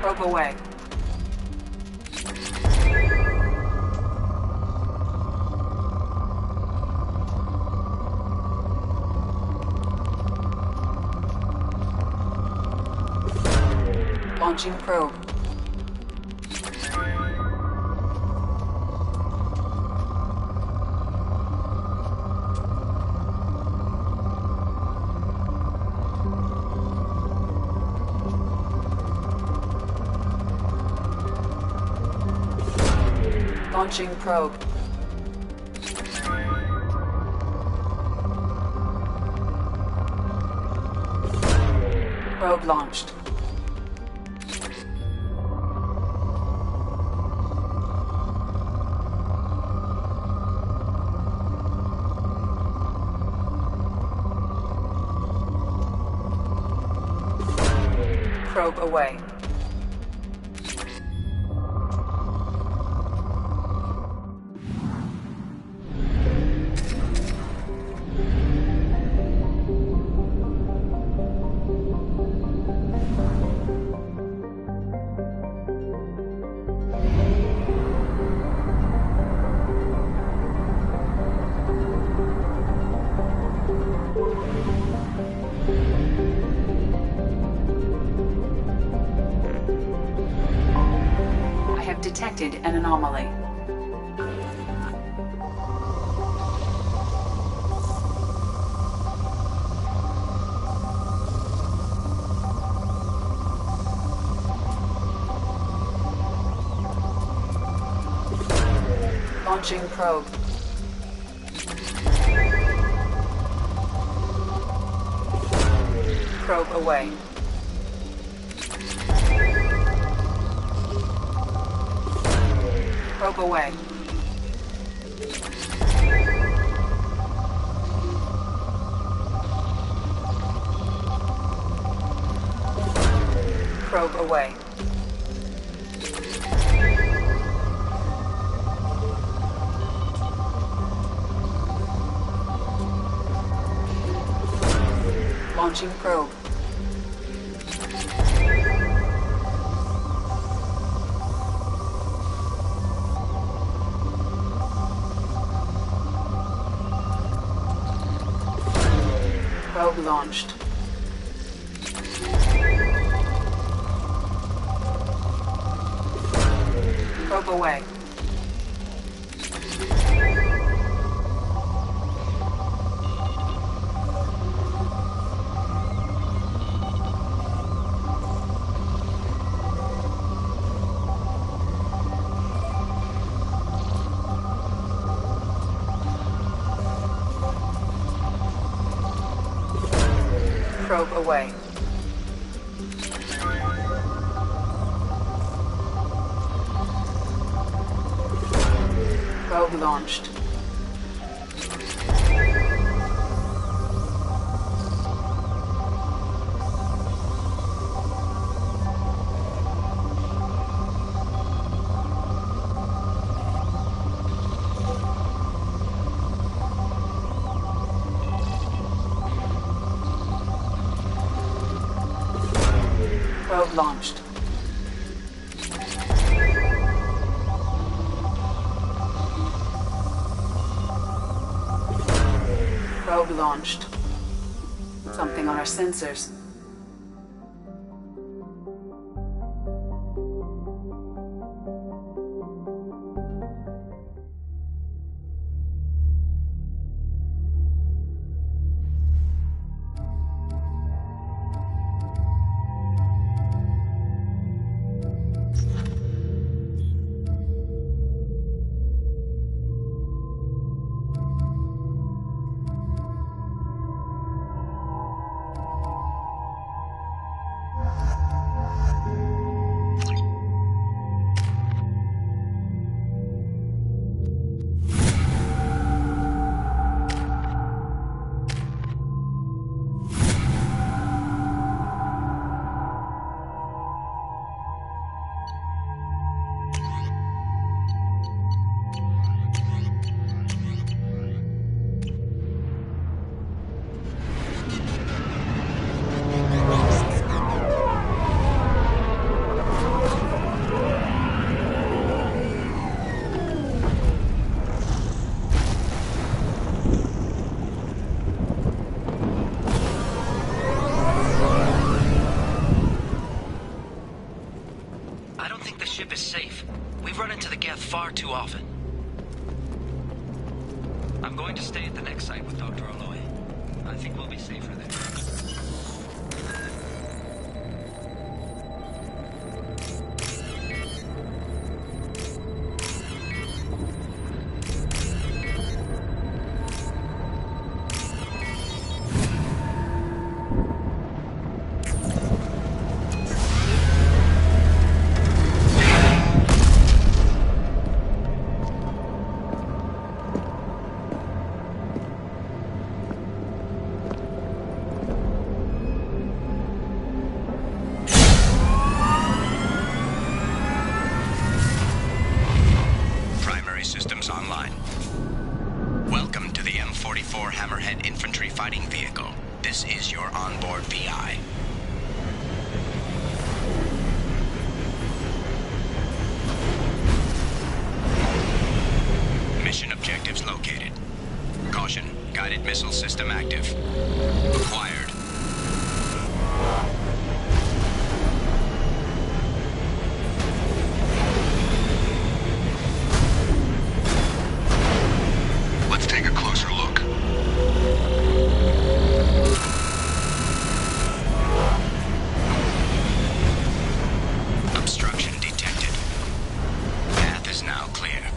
S15: Probe away. Launching probe. Launching probe. Probe launched. Probe away. Detected an anomaly. Launching probe. Probe away. Probe away. Probe away. Launching probe. Probe launched. Probe away. Probe away. Probe launched. Probe launched. Probe launched. Something on our sensors.
S17: too often. I'm going to stay at the next site with Dr. Aloy. I think we'll be safer there.
S3: Systems online. Welcome to the M44 Hammerhead Infantry Fighting Vehicle. This is your onboard VI. Mission objectives located. Caution, guided missile system active. Acquired.
S2: Take a closer look.
S3: Obstruction detected. Path is now clear.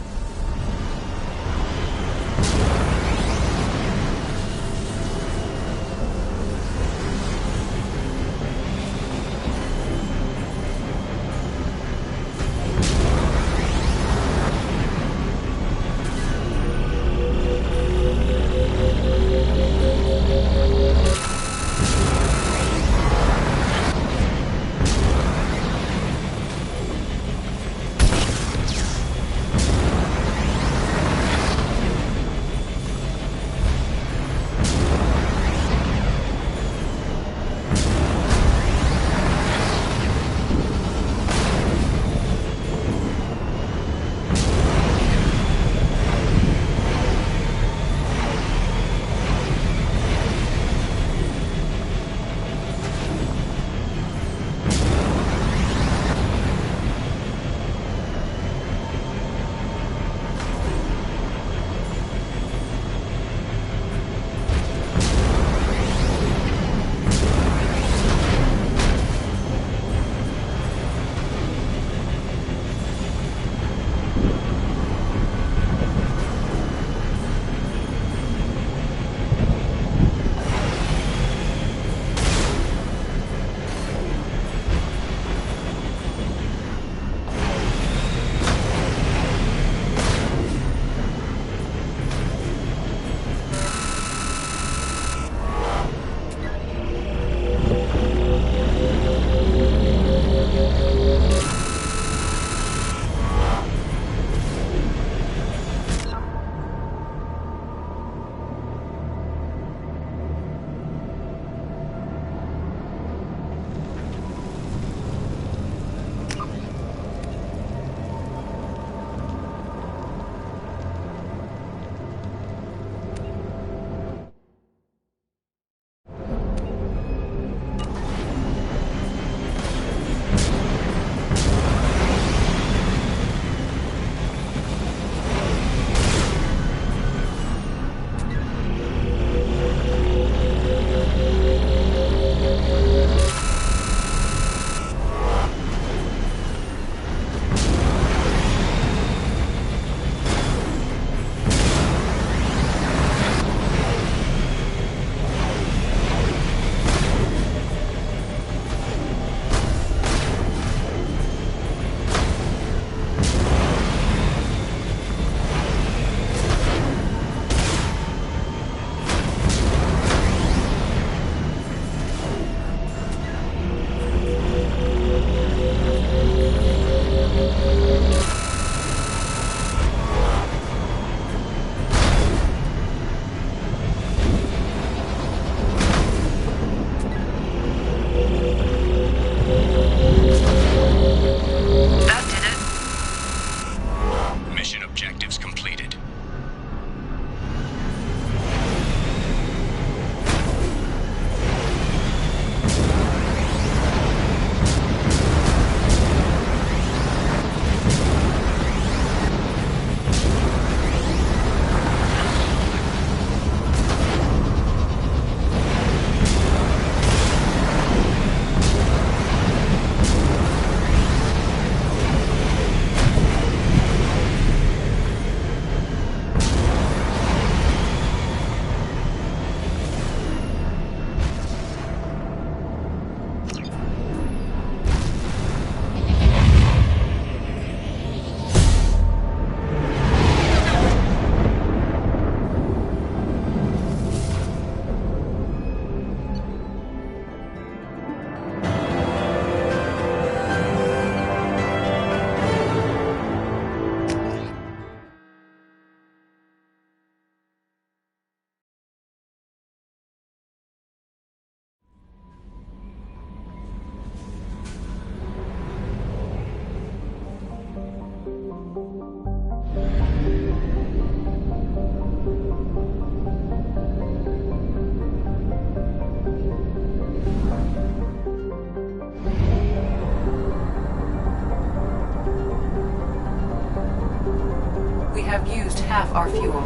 S15: our fuel.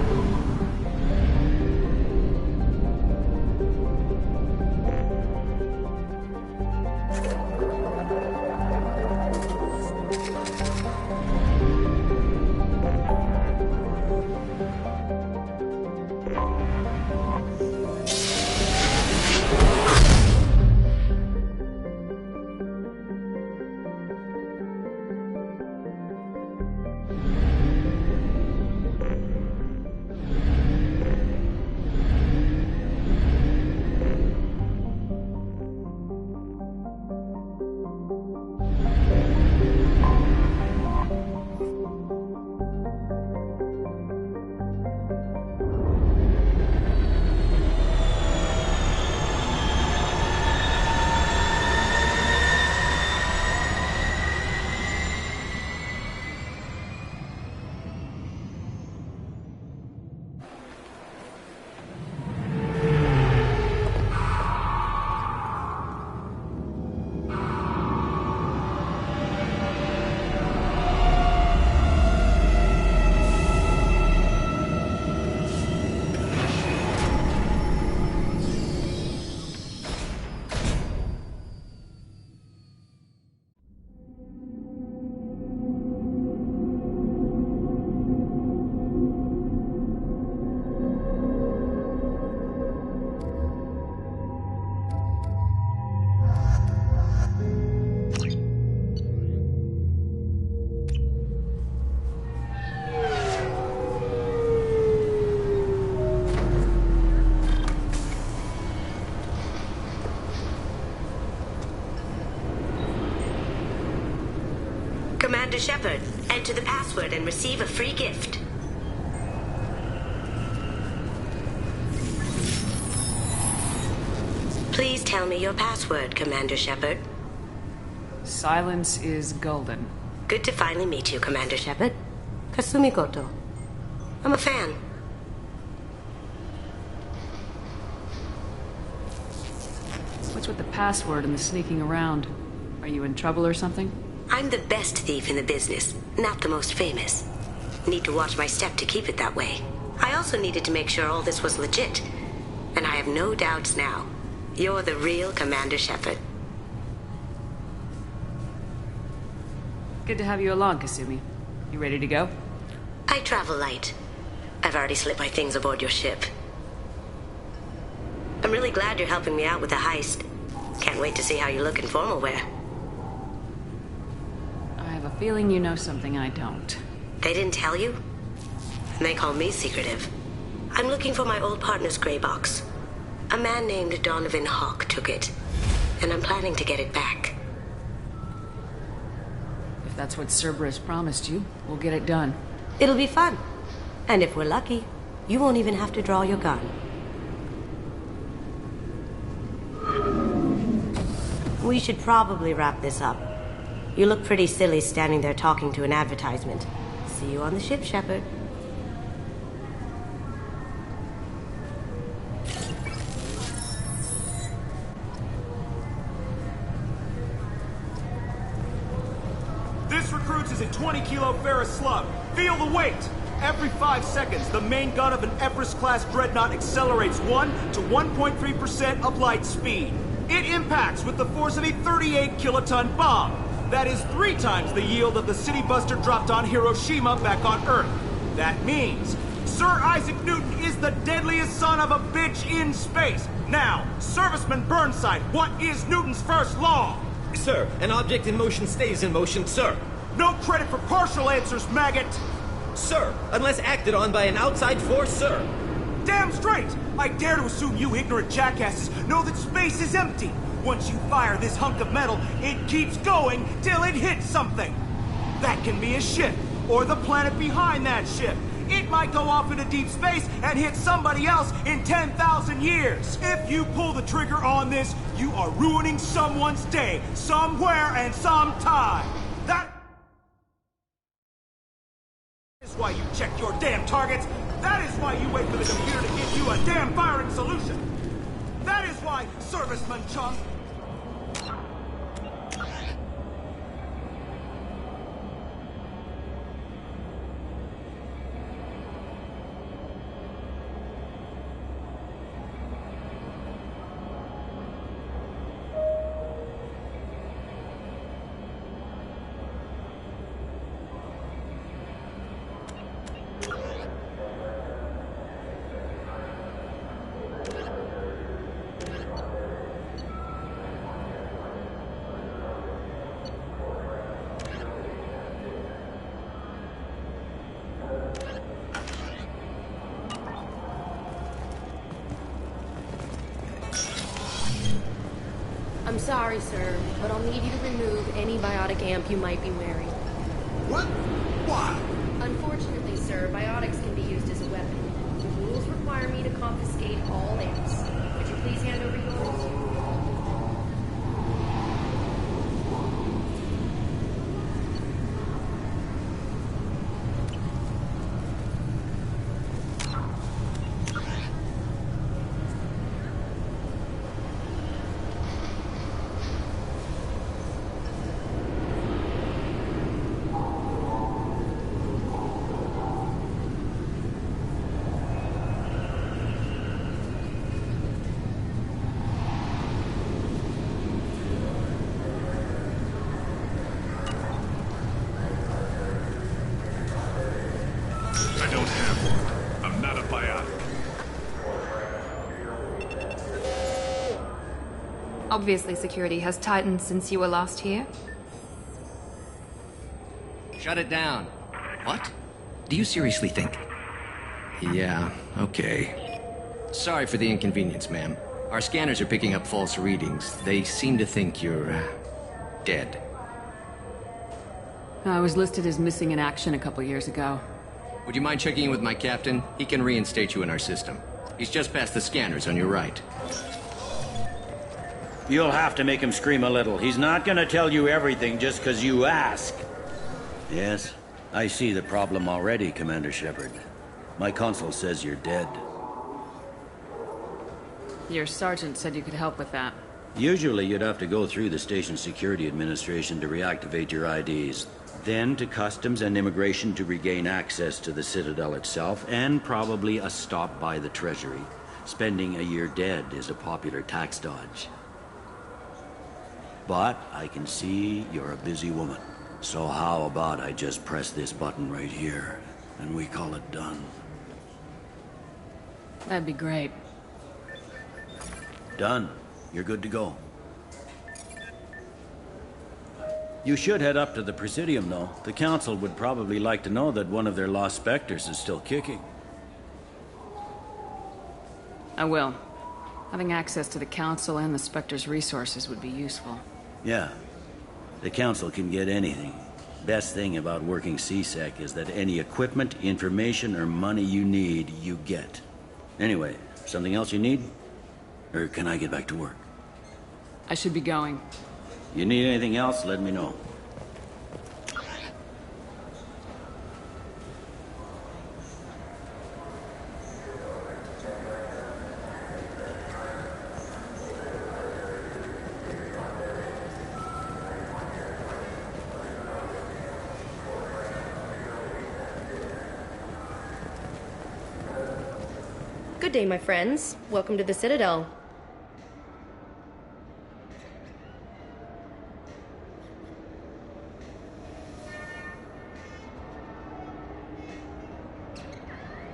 S18: Commander Shepard, enter the password and receive a free gift. Please tell me your password, Commander Shepard.
S6: Silence is golden.
S18: Good to finally meet you, Commander Shepard. Kasumi Goto. I'm a fan.
S6: What's with the password and the sneaking around? Are you in trouble or something?
S18: I'm the best thief in the business, not the most famous. Need to watch my step to keep it that way. I also needed to make sure all this was legit. And I have no doubts now. You're the real Commander Shepard.
S6: Good to have you along, Kasumi. You ready to go?
S18: I travel light. I've already slipped my things aboard your ship. I'm really glad you're helping me out with the heist. Can't wait to see how you look in formal wear.
S6: I have a feeling you know something I don't.
S18: They didn't tell you? They call me secretive. I'm looking for my old partner's gray box. A man named Donovan Hawk took it, and I'm planning to get it back.
S6: If that's what Cerberus promised you, we'll get it done.
S18: It'll be fun. And if we're lucky, you won't even have to draw your gun. We should probably wrap this up. You look pretty silly standing there talking to an advertisement. See you on the ship, Shepard.
S19: This recruits is a 20-kilo ferrous slug. Feel the weight! Every 5 seconds, the main gun of an Everest-class dreadnought accelerates 1 to 1.3% of light speed. It impacts with the force of a 38-kiloton bomb. That is 3 times the yield of the city buster dropped on Hiroshima back on Earth. That means Sir Isaac Newton is the deadliest son of a bitch in space. Now, Serviceman Burnside, what is Newton's first law?
S20: Sir, an object in motion stays in motion, sir.
S19: No credit for partial answers, maggot!
S20: Sir, unless acted on by an outside force, sir.
S19: Damn straight! I dare to assume you ignorant jackasses know that space is empty. Once you fire this hunk of metal, it keeps going till it hits something. That can be a ship, or the planet behind that ship. It might go off into deep space and hit somebody else in 10,000 years. If you pull the trigger on this, you are ruining someone's day, somewhere and sometime. That is why you check your damn targets. That is why you wait for the computer to give you a damn firing solution. That is why, Serviceman Chung.
S21: I'm sorry, sir, but I'll need you to remove any biotic amp you might be wearing.
S2: What? Why?
S21: Unfortunately, sir, biotics can be used as a weapon. The rules require me to confiscate all amps. Could you please hand over yours?
S22: I don't have one. I'm not a biotic.
S8: Obviously, security has tightened since you were last here.
S3: Shut it down. What? Do you seriously think? Yeah, okay. Sorry for the inconvenience, ma'am. Our scanners are picking up false readings. They seem to think you're, dead.
S6: I was listed as missing in action a couple years ago.
S3: Would you mind checking in with my captain? He can reinstate you in our system. He's just past the scanners on your right.
S23: You'll have to make him scream a little. He's not gonna tell you everything just because you ask. Yes, I see the problem already, Commander Shepard. My console says you're dead.
S6: Your sergeant said you could help with that.
S23: Usually you'd have to go through the station security administration to reactivate your IDs. Then to Customs and Immigration to regain access to the Citadel itself, and probably a stop by the Treasury. Spending a year dead is a popular tax dodge. But I can see you're a busy woman. So how about I just press this button right here, and we call it done?
S6: That'd be great.
S23: Done. You're good to go. You should head up to the Presidium, though. The Council would probably like to know that one of their lost Spectres is still kicking.
S6: I will. Having access to the Council and the Spectre's resources would be useful.
S23: Yeah. The Council can get anything. Best thing about working C-Sec is that any equipment, information, or money you need, you get. Anyway, something else you need? Or can I get back to work?
S6: I should be going.
S23: You need anything else, let me know.
S21: Good day, my friends. Welcome to the Citadel.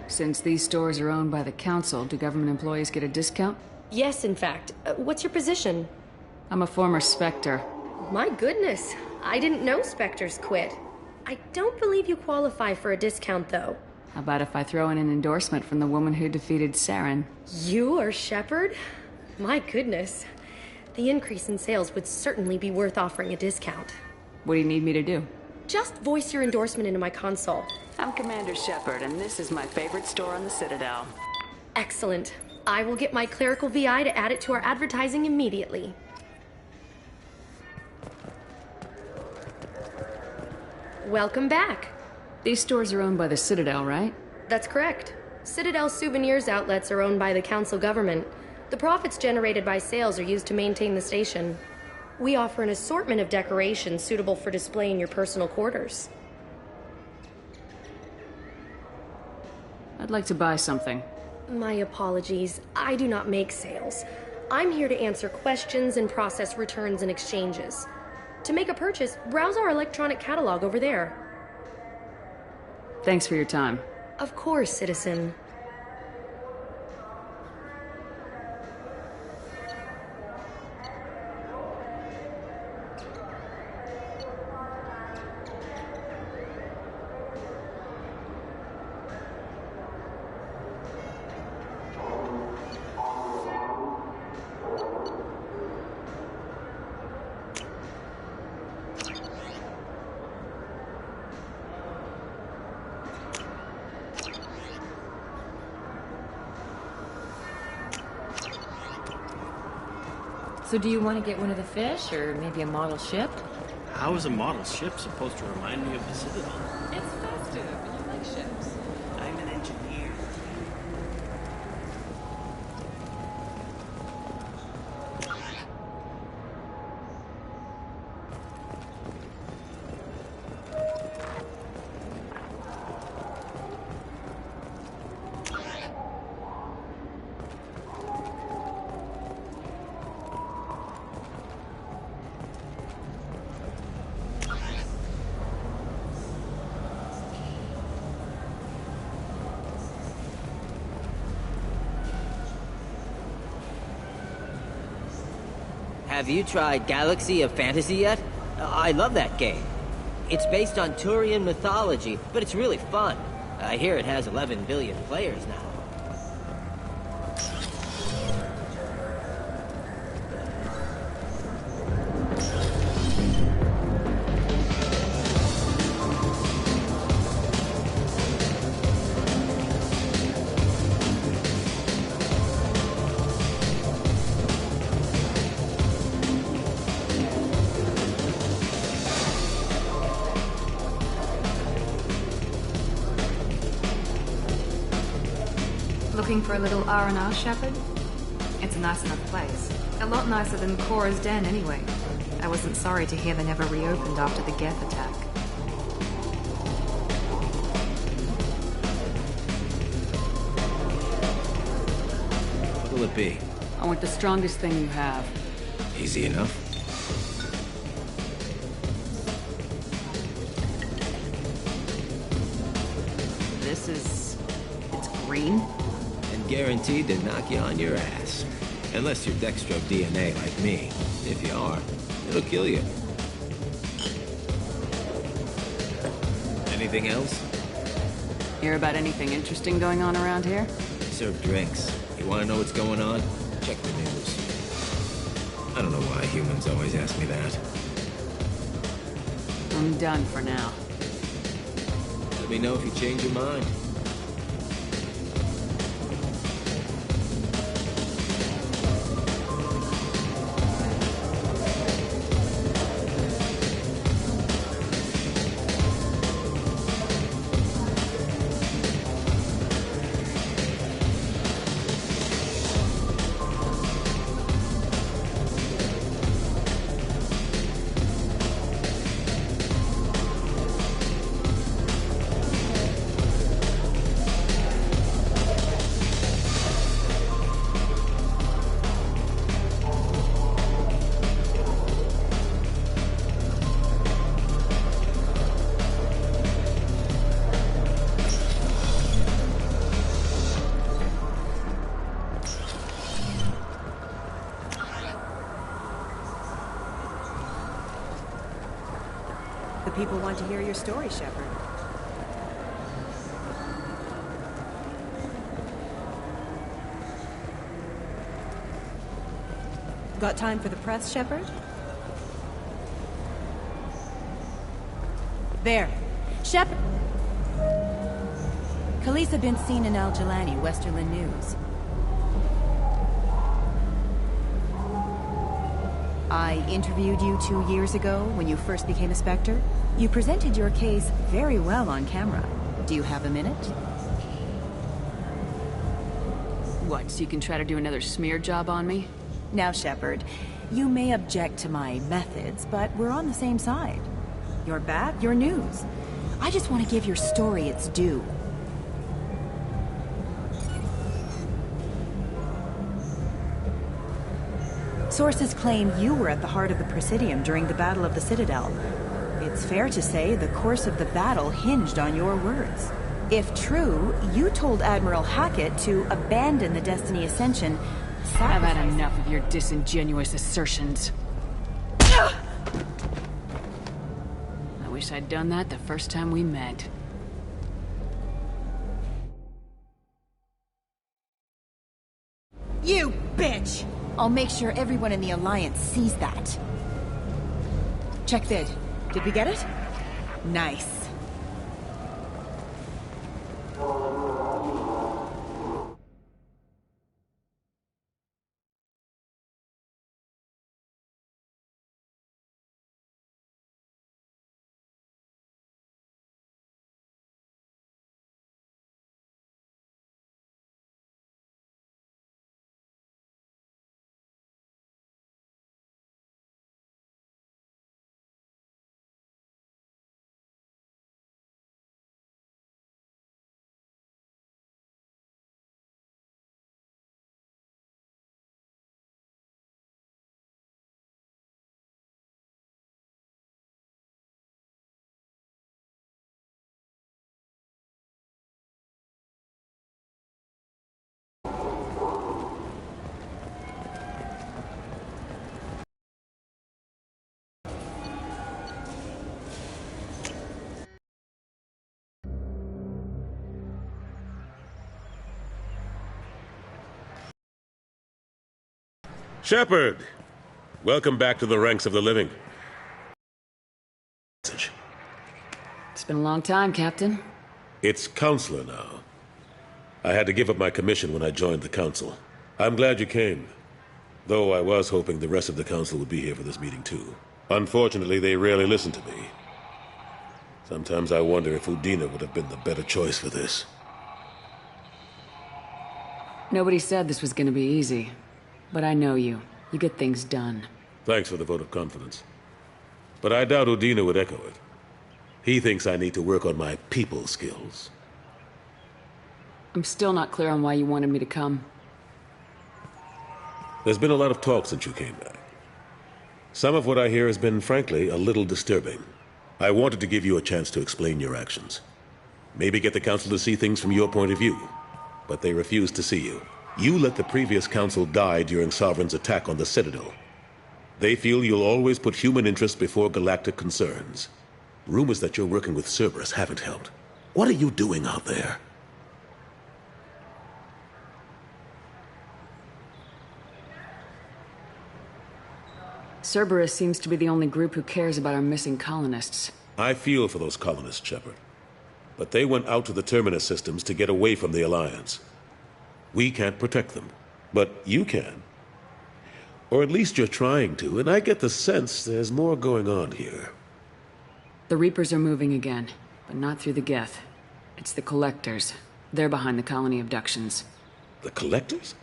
S6: Since these stores are owned by the Council, do government employees get a discount?
S21: Yes, in fact. What's your position?
S6: I'm a former Spectre.
S21: My goodness. I didn't know Spectres quit. I don't believe you qualify for a discount, though.
S6: How about if I throw in an endorsement from the woman who defeated Saren?
S21: You are Shepard? My goodness. The increase in sales would certainly be worth offering a discount.
S6: What do you need me to do?
S21: Just voice your endorsement into my console.
S24: I'm Commander Shepard, and this is my favorite store on the Citadel.
S21: Excellent. I will get my clerical VI to add it to our advertising immediately. Welcome back.
S6: These stores are owned by the Citadel, right?
S21: That's correct. Citadel Souvenirs outlets are owned by the Council government. The profits generated by sales are used to maintain the station. We offer an assortment of decorations suitable for displaying your personal quarters.
S6: I'd like to buy something.
S21: My apologies. I do not make sales. I'm here to answer questions and process returns and exchanges. To make a purchase, browse our electronic catalog over there.
S6: Thanks for your time.
S21: Of course, citizen.
S4: So do you want to get one of the fish, or maybe a model ship?
S5: How is a model ship supposed to remind me of the Citadel?
S4: It's festive, and you like ships.
S5: I'm an engineer.
S7: Have you tried Galaxy of Fantasy yet? I love that game. It's based on Turian mythology, but it's really fun. I hear it has 11 billion players now.
S8: Looking for a little R&R, Shepard? It's a nice enough place. A lot nicer than Cora's Den, anyway. I wasn't sorry to hear they never reopened after the Geth attack.
S3: What'll it be?
S6: I want the strongest thing you have.
S3: Easy enough.
S6: This is... it's green?
S3: Guaranteed to knock you on your ass. Unless you're Dextro DNA like me. If you are, it'll kill you. Anything else?
S6: Hear about anything interesting going on around here?
S3: Serve drinks. You want to know what's going on? Check the news. I don't know why humans always ask me that.
S6: I'm done for now.
S3: Let me know if you change your mind.
S11: The people want to hear your story, Shepard. Got time for the press, Shepard? There. Shepard! Khaleesa been seen in Al Jalani, Westerland News. I interviewed you 2 years ago when you first became a Spectre. You presented your case very well on camera. Do you have a minute?
S6: What, so you can try to do another smear job on me?
S11: Now, Shepard, you may object to my methods, but we're on the same side. You're back, your news. I just want to give your story its due. Sources claim you were at the heart of the Presidium during the Battle of the Citadel. It's fair to say the course of the battle hinged on your words. If true, you told Admiral Hackett to abandon the Destiny Ascension.
S6: I've had enough of your disingenuous assertions. I wish I'd done that the first time we met.
S11: You bitch! I'll make sure everyone in the Alliance sees that. Check vid. Did we get it? Nice.
S9: Shepard! Welcome back to the ranks of the living.
S6: It's been a long time, Captain.
S9: It's Counselor now. I had to give up my commission when I joined the Council. I'm glad you came. Though I was hoping the rest of the Council would be here for this meeting too. Unfortunately, they rarely listen to me. Sometimes I wonder if Udina would have been the better choice for this.
S6: Nobody said this was gonna be easy. But I know you. You get things done.
S9: Thanks for the vote of confidence. But I doubt Udina would echo it. He thinks I need to work on my people skills.
S6: I'm still not clear on why you wanted me to come.
S9: There's been a lot of talk since you came back. Some of what I hear has been, frankly, a little disturbing. I wanted to give you a chance to explain your actions. Maybe get the Council to see things from your point of view. But they refused to see you. You let the previous Council die during Sovereign's attack on the Citadel. They feel you'll always put human interests before galactic concerns. Rumors that you're working with Cerberus haven't helped. What are you doing out there?
S6: Cerberus seems to be the only group who cares about our missing colonists.
S9: I feel for those colonists, Shepard. But they went out to the Terminus systems to get away from the Alliance. We can't protect them, but you can. Or at least you're trying to, and I get the sense there's more going on here.
S6: The Reapers are moving again, but not through the Geth. It's the Collectors. They're behind the colony abductions.
S9: The Collectors?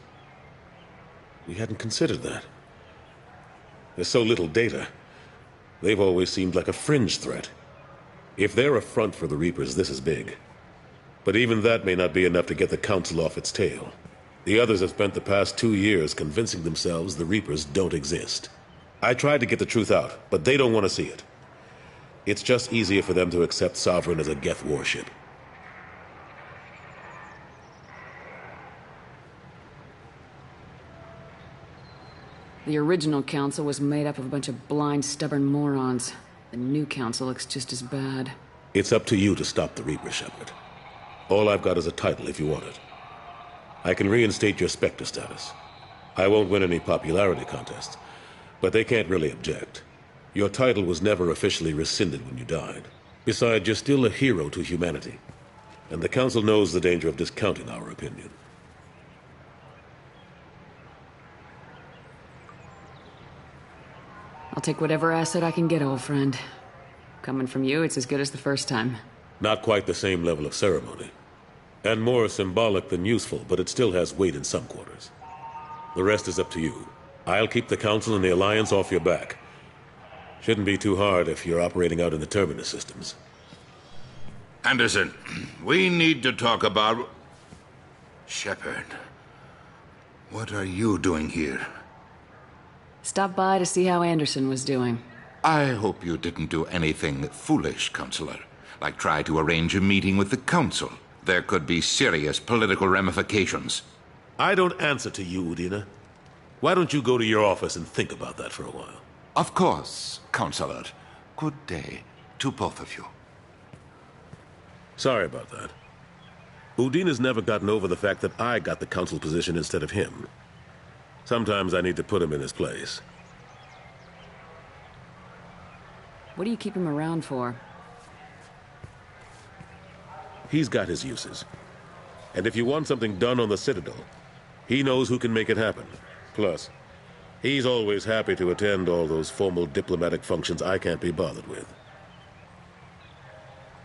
S9: We hadn't considered that. There's so little data. They've always seemed like a fringe threat. If they're a front for the Reapers, this is big. But even that may not be enough to get the Council off its tail. The others have spent the past 2 years convincing themselves the Reapers don't exist. I tried to get the truth out, but they don't want to see it. It's just easier for them to accept Sovereign as a Geth warship.
S6: The original Council was made up of a bunch of blind, stubborn morons. The new Council looks just as bad.
S9: It's up to you to stop the Reaper, Shepard. All I've got is a title if you want it. I can reinstate your Spectre status. I won't win any popularity contests, but they can't really object. Your title was never officially rescinded when you died. Besides, you're still a hero to humanity, and the Council knows the danger of discounting our opinion.
S6: I'll take whatever asset I can get, old friend. Coming from you, it's as good as the first time.
S9: Not quite the same level of ceremony. And more symbolic than useful, but it still has weight in some quarters. The rest is up to you. I'll keep the Council and the Alliance off your back. Shouldn't be too hard if you're operating out in the Terminus systems.
S10: Anderson, we need to talk about... Shepard, what are you doing here?
S6: Stopped by to see how Anderson was doing.
S10: I hope you didn't do anything foolish, Counselor. Like try to arrange a meeting with the Council. There could be serious political ramifications.
S9: I don't answer to you, Udina. Why don't you go to your office and think about that for a while?
S10: Of course, Counselor. Good day to both of you.
S9: Sorry about that. Udina's never gotten over the fact that I got the Council position instead of him. Sometimes I need to put him in his place.
S6: What do you keep him around for?
S9: He's got his uses. And if you want something done on the Citadel, he knows who can make it happen. Plus, he's always happy to attend all those formal diplomatic functions I can't be bothered with.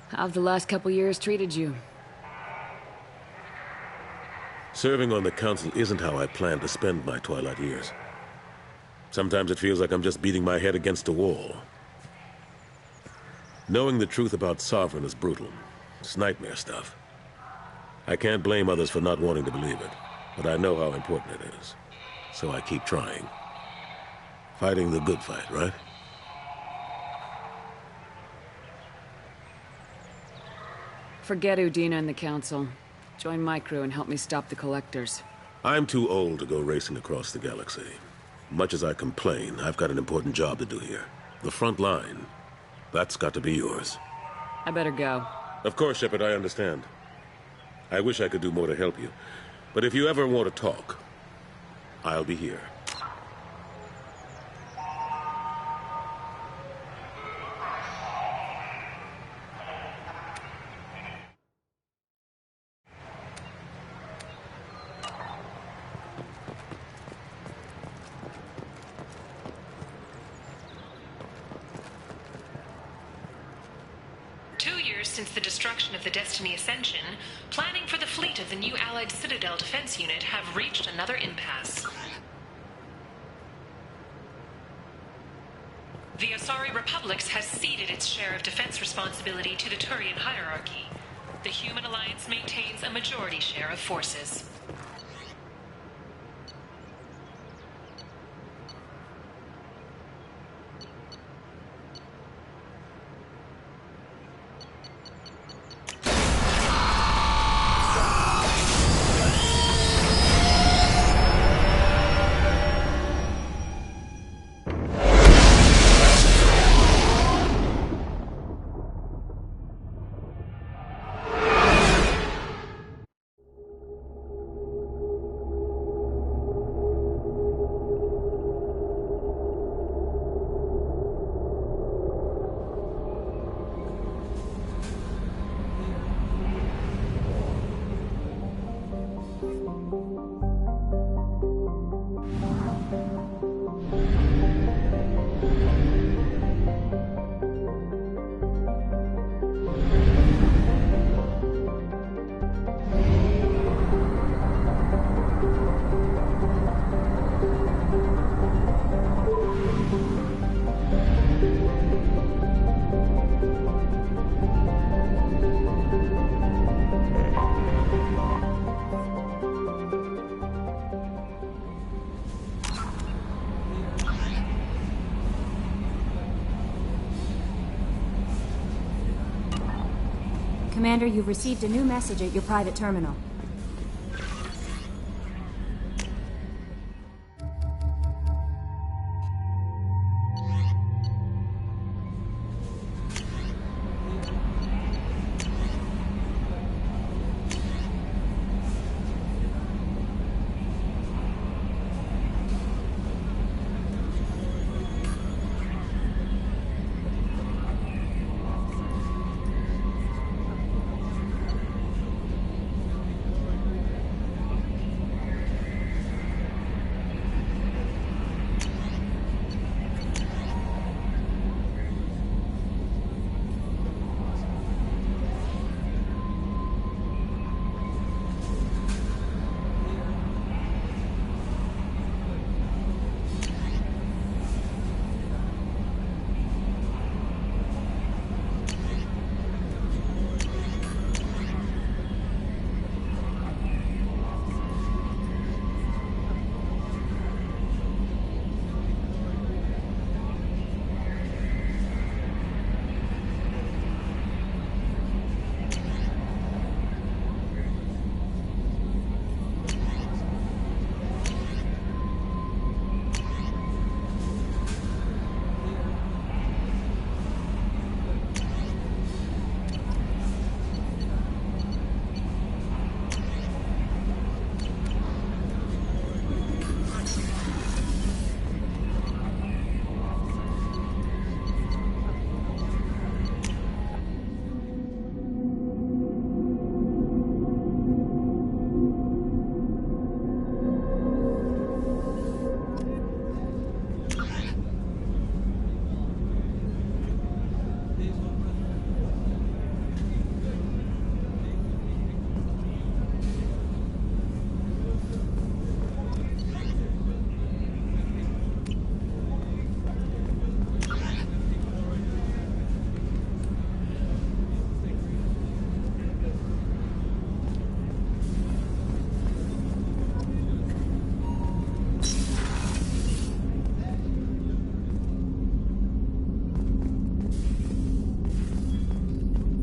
S6: How've the last couple years treated you?
S9: Serving on the Council isn't how I plan to spend my twilight years. Sometimes it feels like I'm just beating my head against a wall. Knowing the truth about Sovereign is brutal. It's nightmare stuff. I can't blame others for not wanting to believe it, but I know how important it is. So I keep trying. Fighting the good fight, right?
S6: Forget Udina and the Council. Join my crew and help me stop the Collectors.
S9: I'm too old to go racing across the galaxy. Much as I complain, I've got an important job to do here. The front line. That's got to be yours.
S6: I better go.
S9: Of course, Shepard, I understand. I wish I could do more to help you. But if you ever want to talk, I'll be here.
S1: years since the destruction of the Destiny Ascension, planning for the fleet of the new Allied Citadel Defense Unit have reached another impasse. The Asari Republics has ceded its share of defense responsibility to the Turian hierarchy. The Human Alliance maintains a majority share of forces.
S12: Commander, you've received a new message at your private terminal.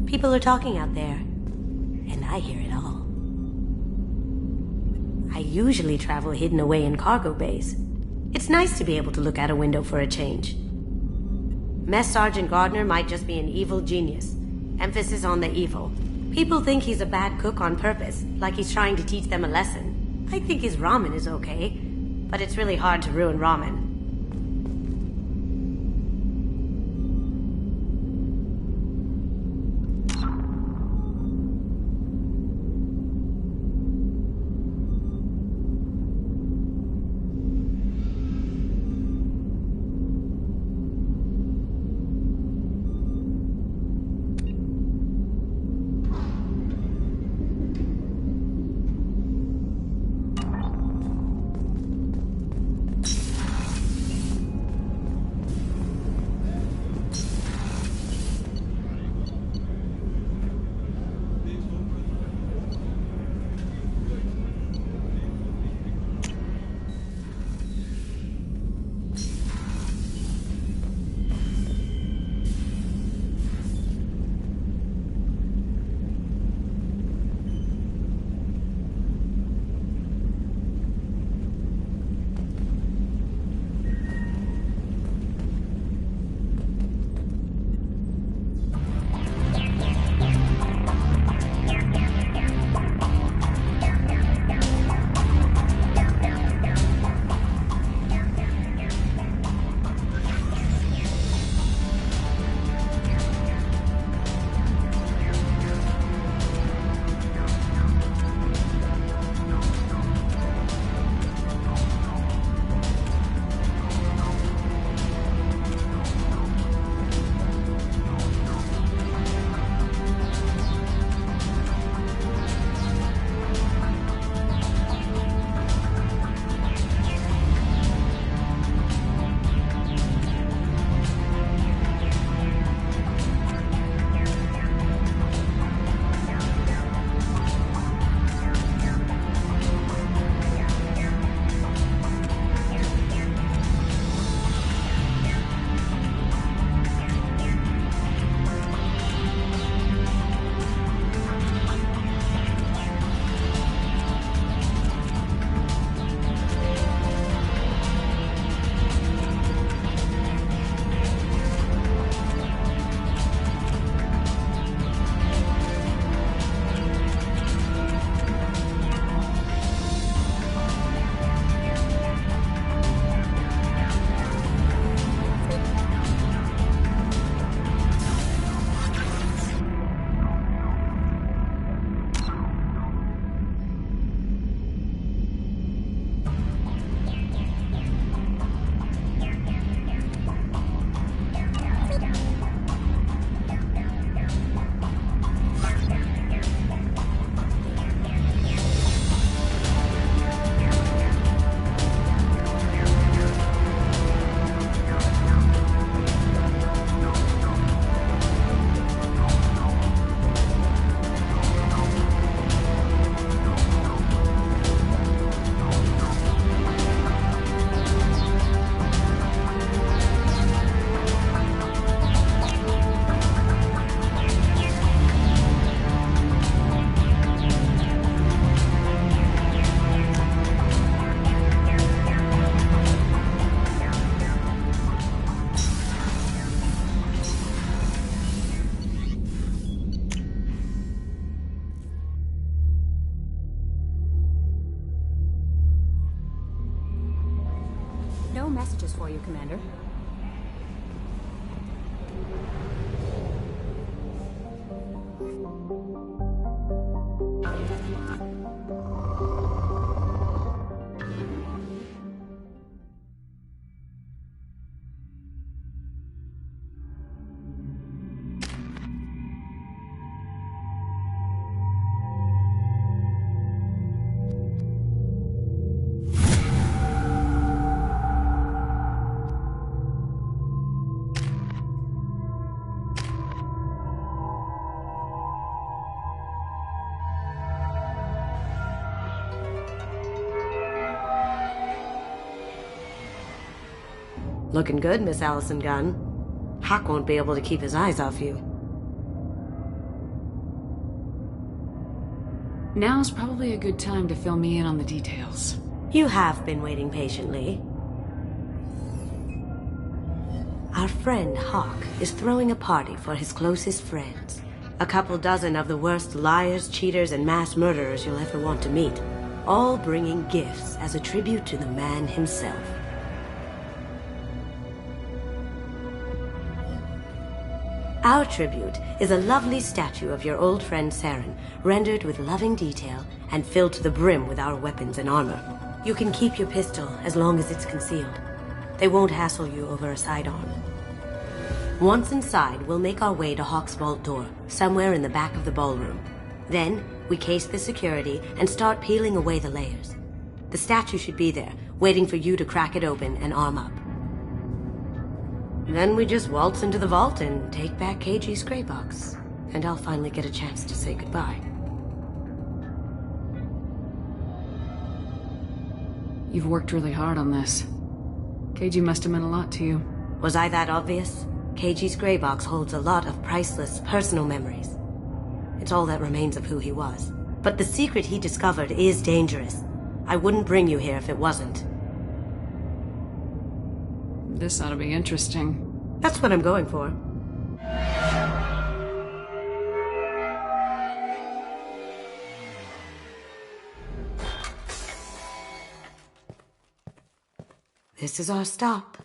S18: People are talking out there, and I hear it all. I usually travel hidden away in cargo bays. It's nice to be able to look out a window for a change. Mess Sergeant Gardner might just be an evil genius. Emphasis on the evil. People think he's a bad cook on purpose, like he's trying to teach them a lesson. I think his ramen is okay, but it's really hard to ruin ramen.
S12: no messages for you, Commander.
S18: Looking good, Miss Allison Gunn. Hawk won't be able to keep his eyes off you.
S6: Now's probably a good time to fill me in on the details.
S18: You have been waiting patiently. Our friend Hawk is throwing a party for his closest friends. A couple dozen of the worst liars, cheaters, and mass murderers you'll ever want to meet. All bringing gifts as a tribute to the man himself. Our tribute is a lovely statue of your old friend Saren, rendered with loving detail and filled to the brim with our weapons and armor. You can keep your pistol as long as it's concealed. They won't hassle you over a sidearm. Once inside, we'll make our way to Hawk's vault door, somewhere in the back of the ballroom. Then, we case the security and start peeling away the layers. The statue should be there, waiting for you to crack it open and arm up. Then we just waltz into the vault and take back KG's gray box. And I'll finally get a chance to say goodbye.
S6: You've worked really hard on this. KG must have meant a lot to you.
S18: Was I that obvious? KG's gray box holds a lot of priceless personal memories. It's all that remains of who he was. But the secret he discovered is dangerous. I wouldn't bring you here if it wasn't.
S6: This ought to be interesting.
S18: That's what I'm going for. This is our stop.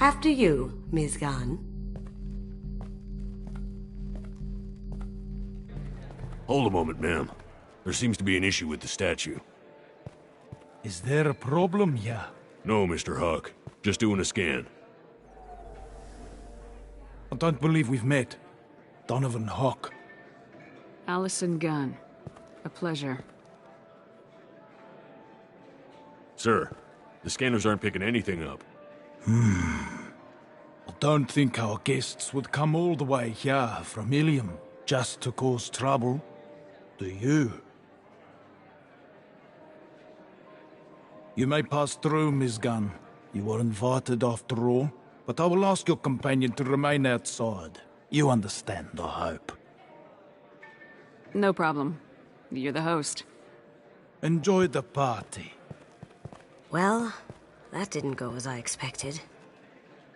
S18: After you, Ms. Gunn.
S13: Hold a moment, ma'am. There seems to be an issue with the statue.
S14: Is there a problem here?
S13: No, Mr. Hawk. Just doing a scan.
S14: I don't believe we've met. Donovan Hawk.
S6: Allison Gunn. A pleasure.
S13: Sir, the scanners aren't picking anything up.
S14: I don't think our guests would come all the way here from Ilium just to cause trouble. Do you? You may pass through, Ms. Gunn. You were invited after all, but I will ask your companion to remain outside. You understand, I hope.
S6: No problem. You're the host.
S14: Enjoy the party.
S18: Well, that didn't go as I expected.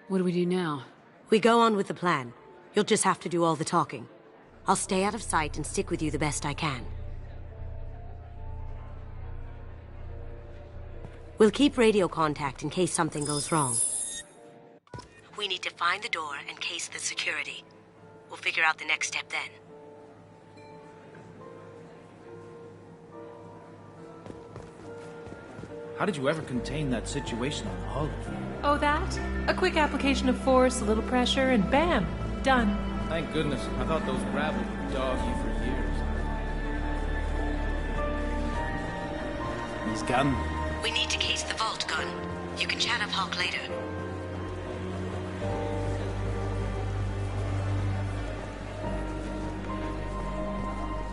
S6: What do we do now?
S18: We go on with the plan. You'll just have to do all the talking. I'll stay out of sight and stick with you the best I can. We'll keep radio contact in case something goes wrong. We need to find the door and case the security. We'll figure out the next step then.
S16: How did you ever contain that situation on the hull?
S1: Oh, that? A quick application of force, a little pressure, and bam! Done.
S16: Thank goodness. I thought those gravel would dog you for years.
S14: Ms. Gunn.
S18: We need to case the vault, Gunn. You can chat up Hawk later.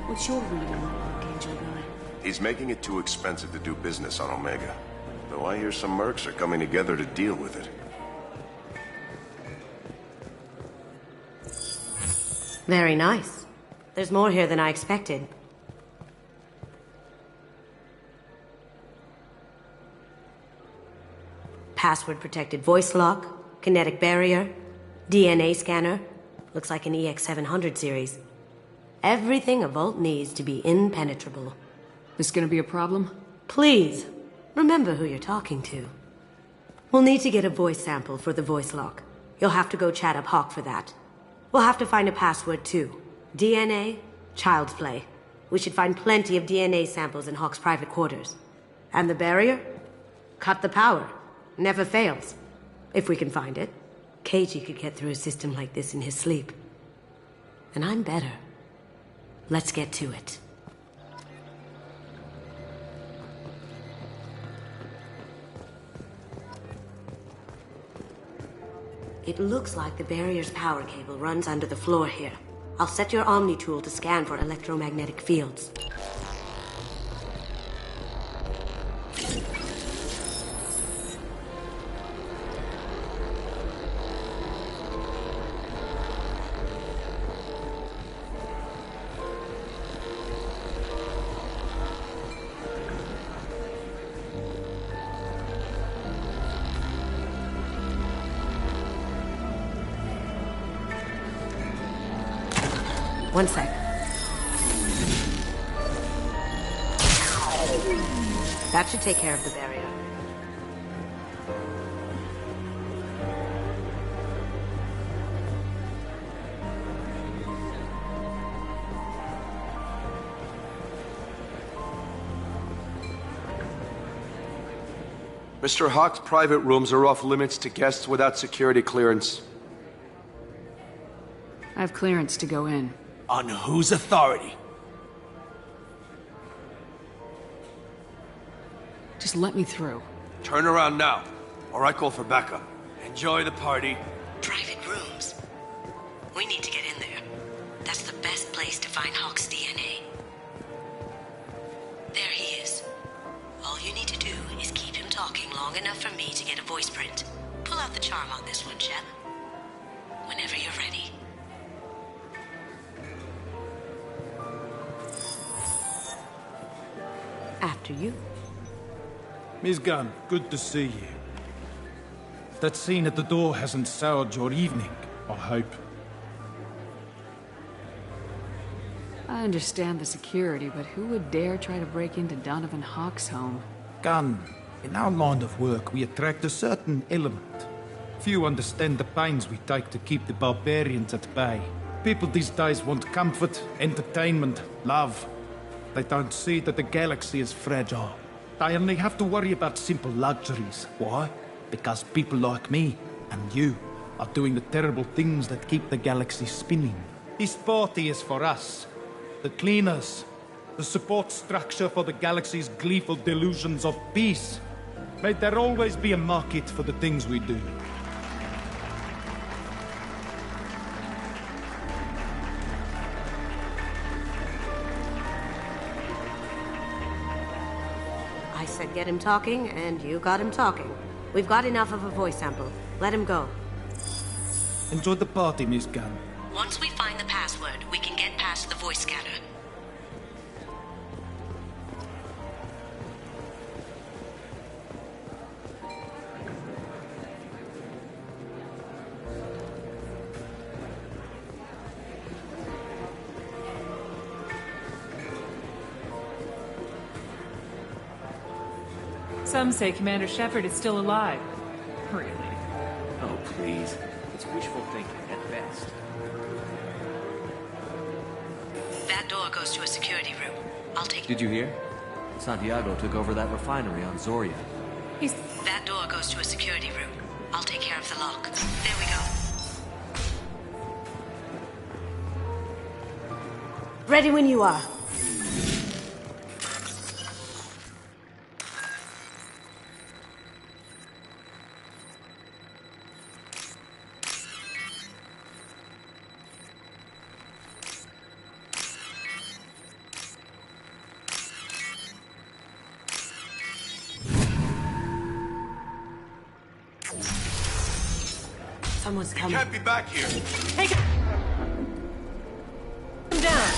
S11: What's your read on that Archangel guy?
S17: He's making it too expensive to do business on Omega. Though I hear some mercs are coming together to deal with it.
S18: Very nice. There's more here than I expected. Password-protected voice lock, kinetic barrier, DNA scanner. Looks like an EX700 series. Everything a vault needs to be impenetrable.
S6: This gonna be a problem?
S18: Please, remember who you're talking to. We'll need to get a voice sample for the voice lock. You'll have to go chat up Hawk for that. We'll have to find a password too. DNA, child's play. We should find plenty of DNA samples in Hawk's private quarters. And the barrier? Cut the power. Never fails. If we can find it. KG could get through a system like this in his sleep. And I'm better. Let's get to it. It looks like the barrier's power cable runs under the floor here. I'll set your Omni tool to scan for electromagnetic fields. One sec. That should take care of the barrier.
S2: Mr. Hawk's private rooms are off limits to guests without security clearance.
S6: I have clearance to go in.
S14: On whose authority?
S6: Just let me through.
S2: Turn around now, or I call for backup. Enjoy the party.
S18: Private rooms. We need to get in there. That's the best place to find Hawk's DNA. There he is. All you need to do is keep him talking long enough for me to get a voice print. Pull out the charm on this one, Shep. Whenever you're ready. After you.
S14: Miss Gunn, good to see you. That scene at the door hasn't soured your evening, I hope.
S6: I understand the security, but who would dare try to break into Donovan Hawk's home?
S14: Gunn, in our line of work, we attract a certain element. Few understand the pains we take to keep the barbarians at bay. People these days want comfort, entertainment, love. They don't see that the galaxy is fragile. They only have to worry about simple luxuries. Why? Because people like me and you are doing the terrible things that keep the galaxy spinning. This party is for us, the cleaners, the support structure for the galaxy's gleeful delusions of peace. May there always be a market for the things we do.
S18: I said get him talking, and you got him talking. We've got enough of a voice sample. Let him go.
S14: Enjoy the party, Miss Gunn.
S18: Once we find the password, we can get past the voice scanner.
S1: Some say Commander Shepard is still alive. Really?
S16: Oh, please. It's wishful thinking at best.
S18: That door goes to a security room. I'll take it.
S16: Did you hear? Santiago took over that refinery on Zoria.
S18: That door goes to a security room. I'll take care of the lock. There we go. Ready when you are. Someone's coming.
S2: You can't be back here.
S18: Take him down.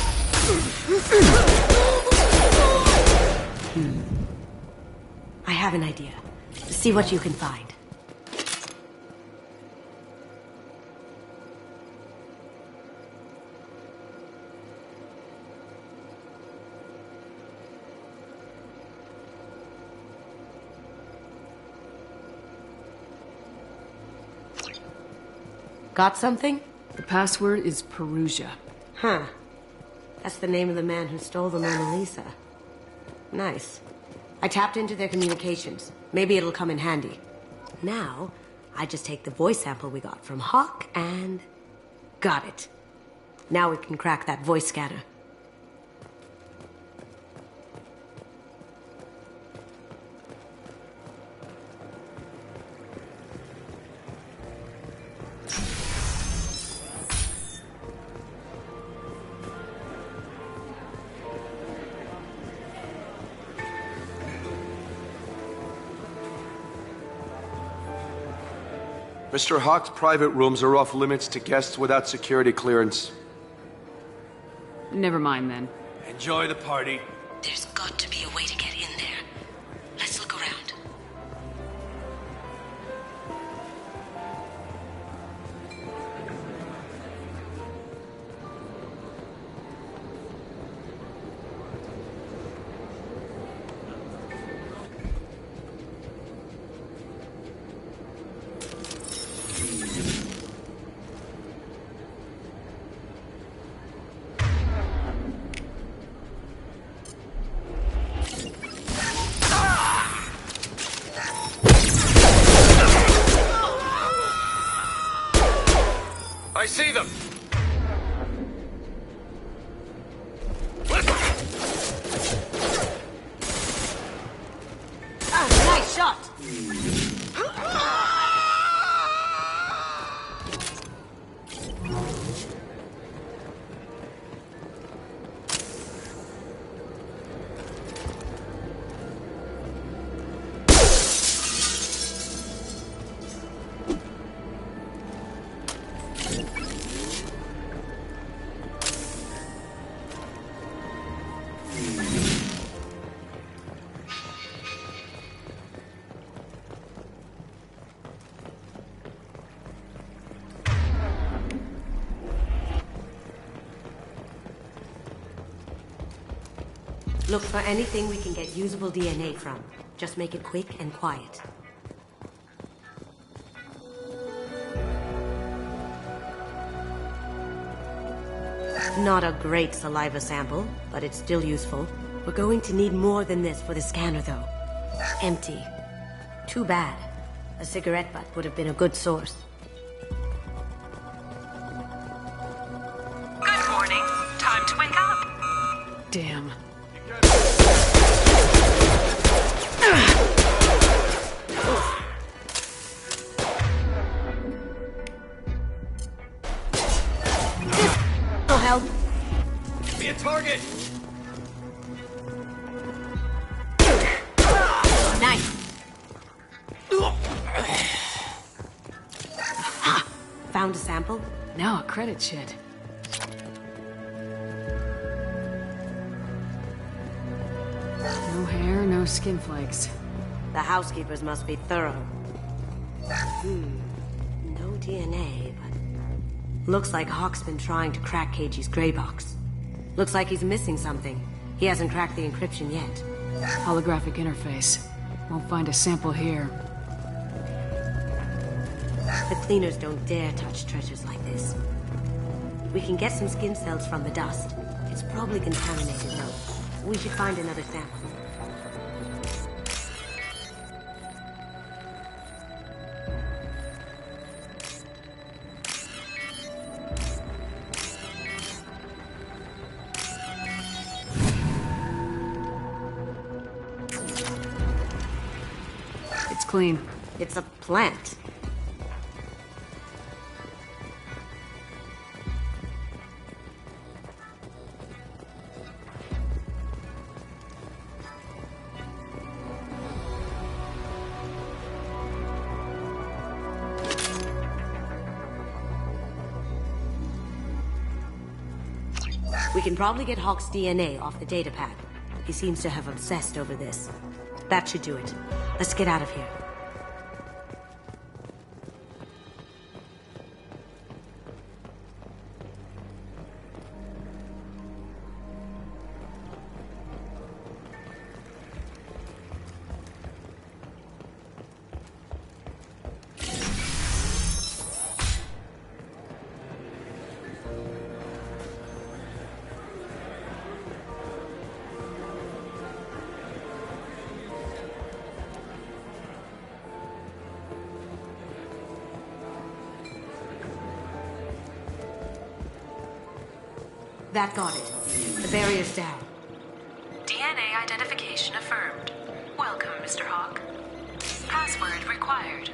S18: I have an idea. See what you can find. Got something?
S6: The password is Perugia.
S18: Huh. That's the name of the man who stole the Mona Lisa. Nice. I tapped into their communications. Maybe it'll come in handy. Now, I just take the voice sample we got from Hawk and... got it. Now we can crack that voice scanner.
S2: Mr. Hawk's private rooms are off limits to guests without security clearance.
S6: Never mind then.
S2: Enjoy the party.
S18: There's got to be a way to get in there. Let's look around.
S2: I see them!
S18: Nice shot! Look for anything we can get usable DNA from. Just make it quick and quiet. Not a great saliva sample, but it's still useful. We're going to need more than this for the scanner, though. Empty. Too bad. A cigarette butt would have been a good source.
S1: Good morning. Time to wake up.
S6: Damn.
S18: This'll help.
S2: Be a target!
S18: Nice. Found a sample?
S6: Now a credit shit. No hair, no skin flakes.
S18: The housekeepers must be thorough. No DNA, but... looks like Hawk's been trying to crack KG's gray box. Looks like he's missing something. He hasn't cracked the encryption yet.
S6: Holographic interface. Won't find a sample here.
S18: The cleaners don't dare touch treasures like this. We can get some skin cells from the dust. It's probably contaminated, though. We should find another sample.
S6: It's clean.
S18: It's a plant. We can probably get Hawk's DNA off the datapad. He seems to have obsessed over this. That should do it. Let's get out of here. That got it. The barrier's down.
S1: DNA identification affirmed. Welcome, Mr. Hawk. Password required.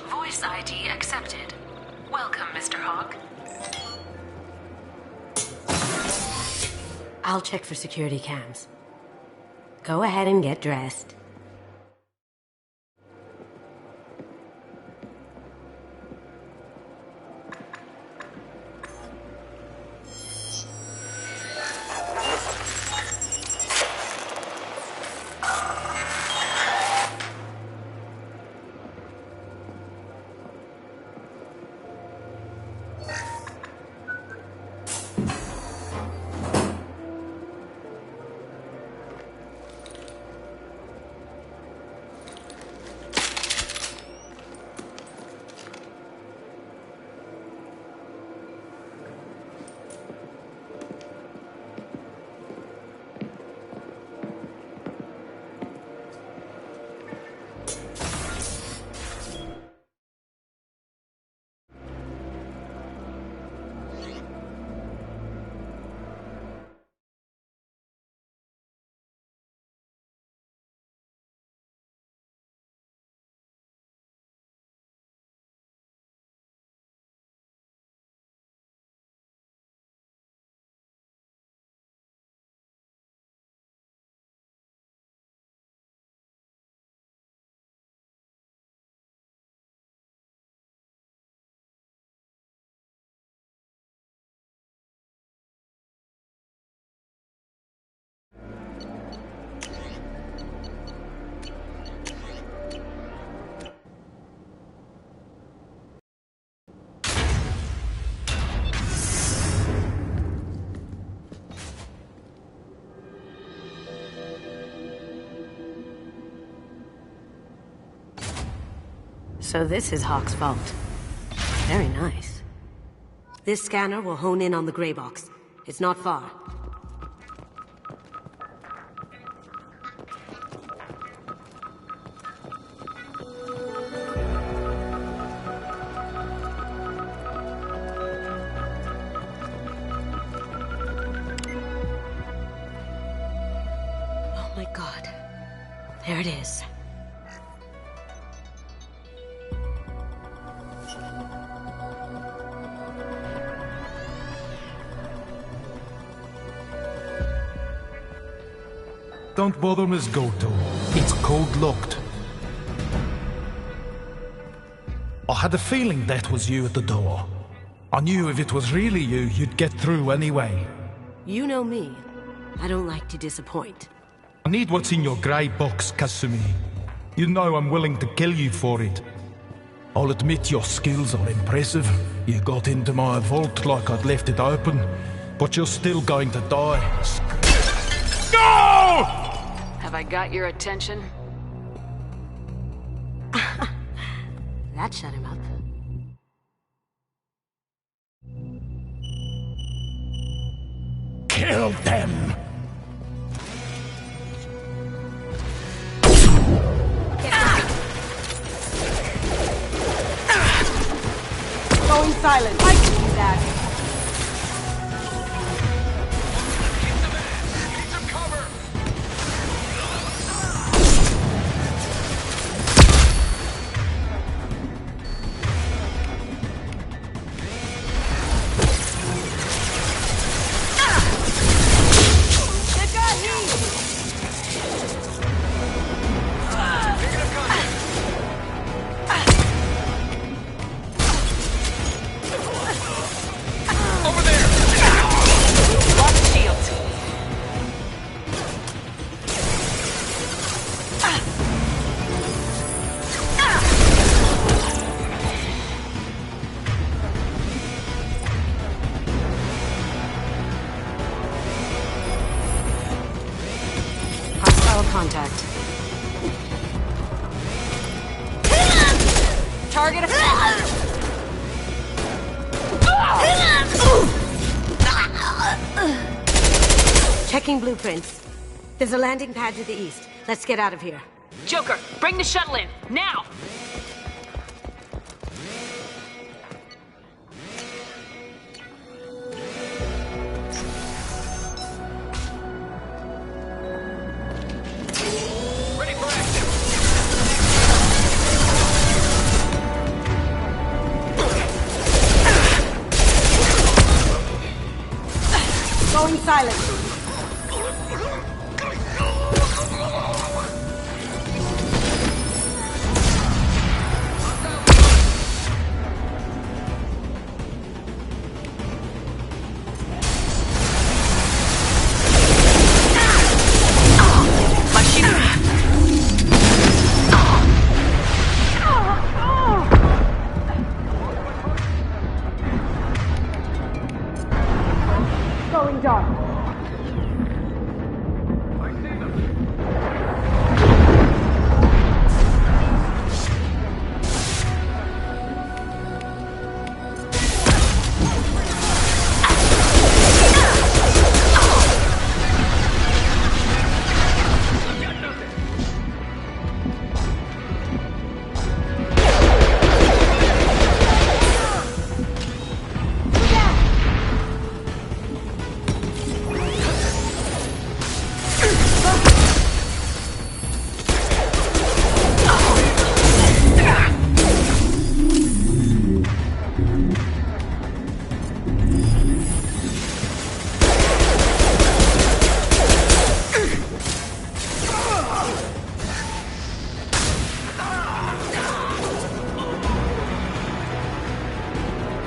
S1: Voice ID accepted. Welcome, Mr. Hawk.
S18: I'll check for security cams. Go ahead and get dressed. So this is Hawk's vault. Very nice. This scanner will hone in on the gray box. It's not far. Oh my God. There it is.
S14: Don't bother, Miss Goto. It's code-locked. I had a feeling that was you at the door. I knew if it was really you, you'd get through anyway.
S18: You know me. I don't like to disappoint.
S14: I need what's in your grey box, Kasumi. You know I'm willing to kill you for it. I'll admit your skills are impressive. You got into my vault like I'd left it open, but you're still going to die. No!
S6: Have I got your attention?
S18: That shut him up.
S14: Kill them!
S11: Going silent. I can do that.
S18: Contact.
S6: Target.
S18: Checking blueprints. There's a landing pad to the east. Let's get out of here.
S6: Joker, bring the shuttle in, now!
S18: Going silent. Going dark.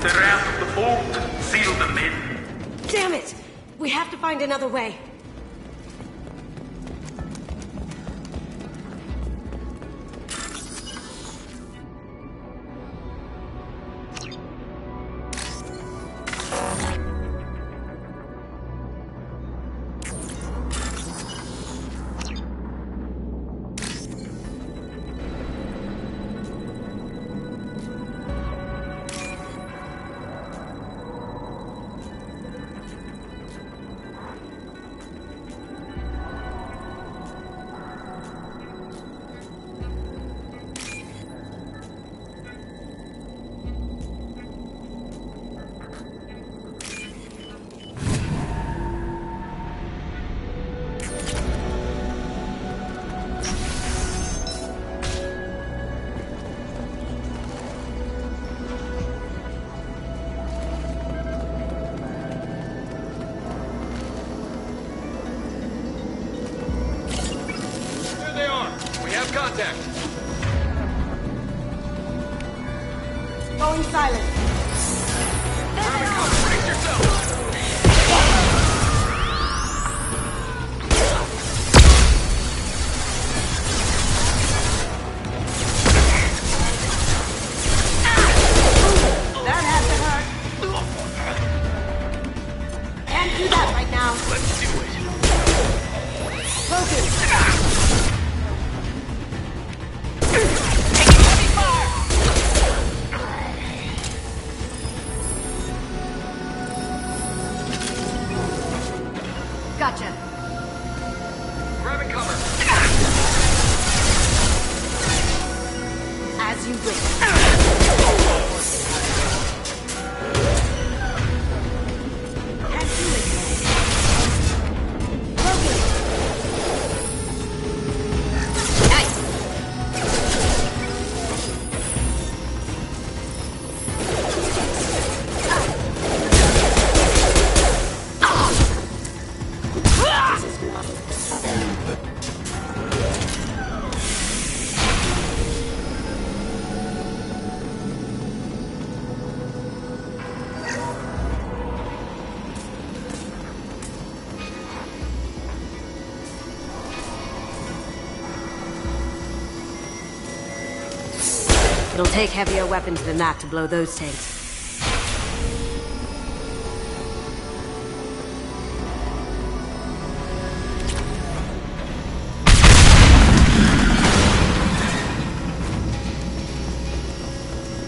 S15: They're out of the vault. Seal them in.
S18: Damn it! We have to find another way.
S2: Contact.
S18: Going silent.
S2: Brace yourself.
S18: That has to hurt. Can't do that right now.
S2: Let's do it.
S18: Focus. Gotcha.
S2: Grabbing cover.
S18: As you wish. Can't do it. Focus. Nice. It'll take heavier weapons than that to blow those tanks.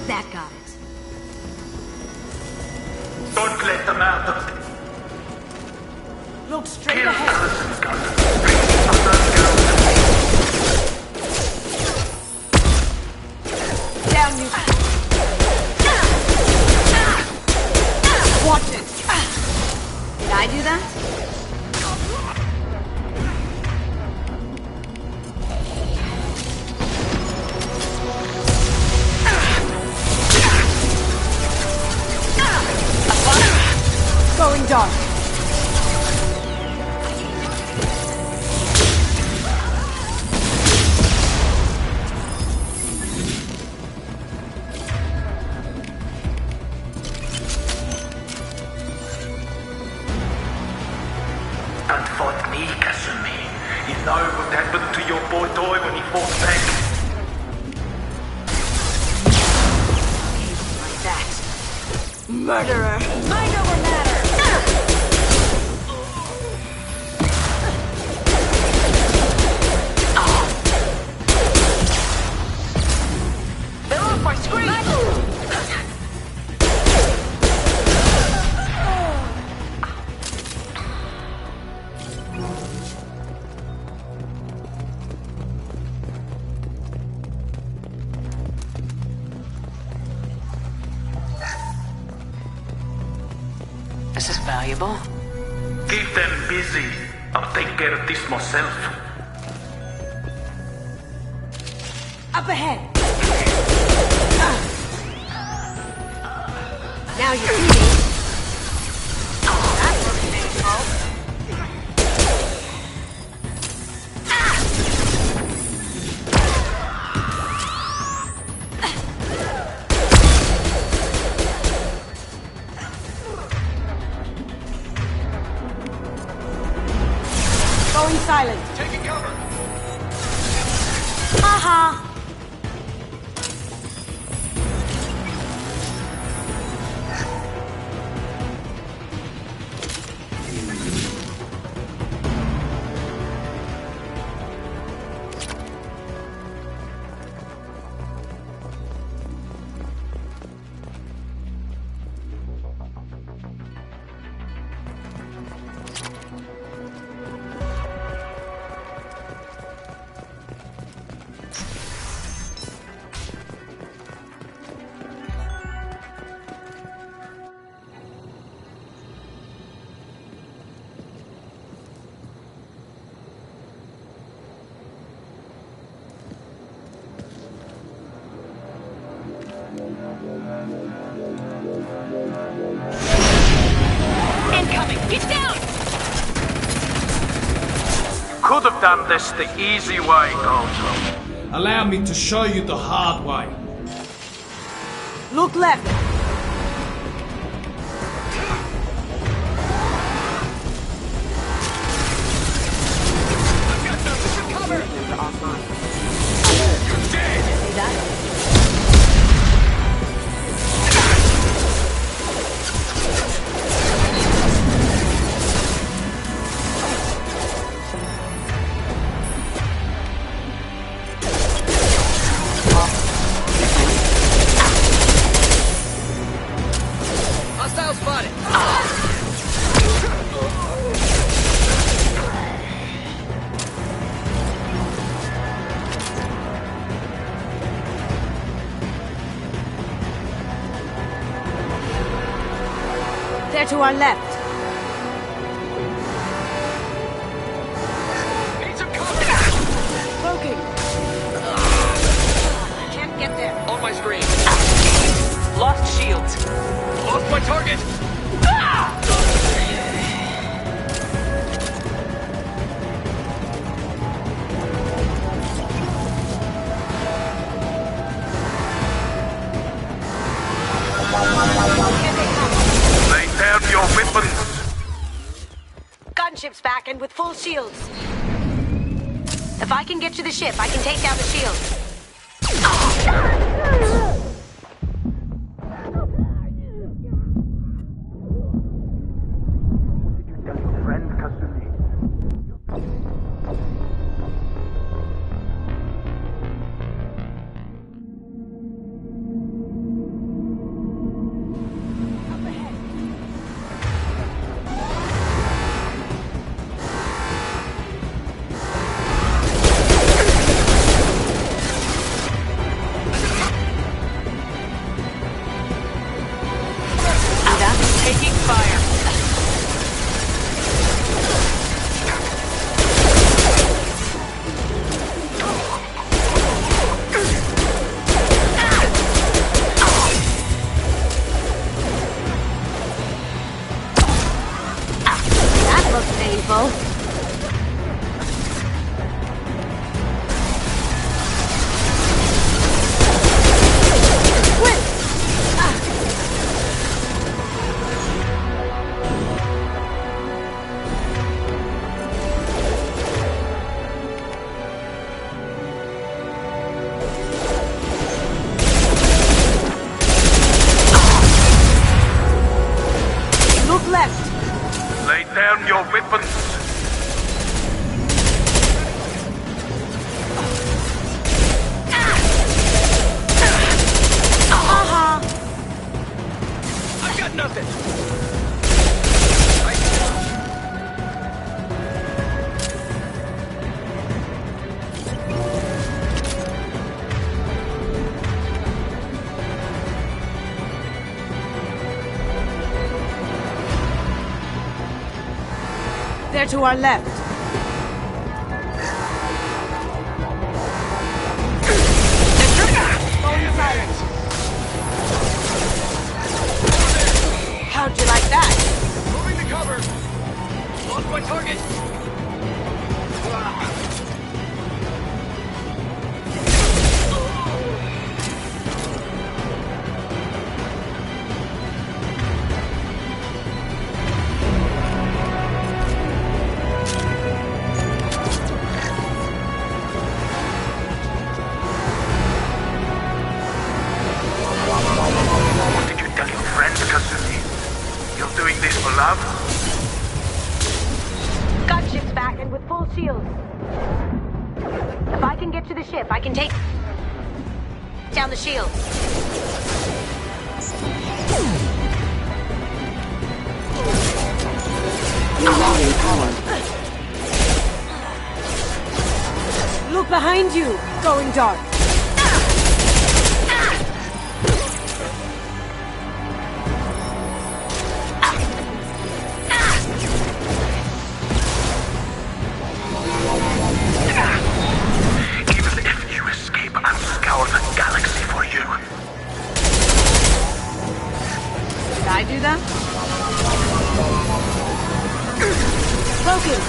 S18: That got it.
S15: Don't let them out.
S18: Look straight ahead. Down you. Watch it. Did I do that? Going dark.
S15: and fought me, Kasumi. You know what happened to your boy Toy when he fought back?
S18: Like that. Murderer! Mind over matter! They're off my screen!
S6: This is valuable.
S15: Keep them busy. I'll take care of this myself.
S18: Up ahead! Now you see me. That looks painful. Going silent.
S15: Taking cover.
S18: Haha.
S1: Incoming! Get down!
S15: Could have done this the easy way, Gojo.
S14: Allow me to show you the hard way.
S18: Look left.
S3: Hostile spotted.
S18: They're to our left.
S15: Need some cover.
S18: Broken. Can't get there.
S3: On my screen. Lost shields. Lost my target.
S15: They have your weapons.
S18: Gunship's back and with full shields. If I can get to the ship, I can take down the shields.
S15: Friend Kasumi.
S1: Taking fire.
S18: That looks painful.
S15: Lay down your weapons.
S2: I got nothing.
S11: They're to our left. How'd you like that?
S2: Moving to cover. Lost my target.
S15: What did you tell your friends, Kazumi? You're doing this for love?
S18: Gunship's back and with full shields. If I can get to the ship, I can take down the shield.
S11: Look behind you! Going dark.
S15: Even if you escape, I'll scour the galaxy for you.
S11: Did I do that? Logan!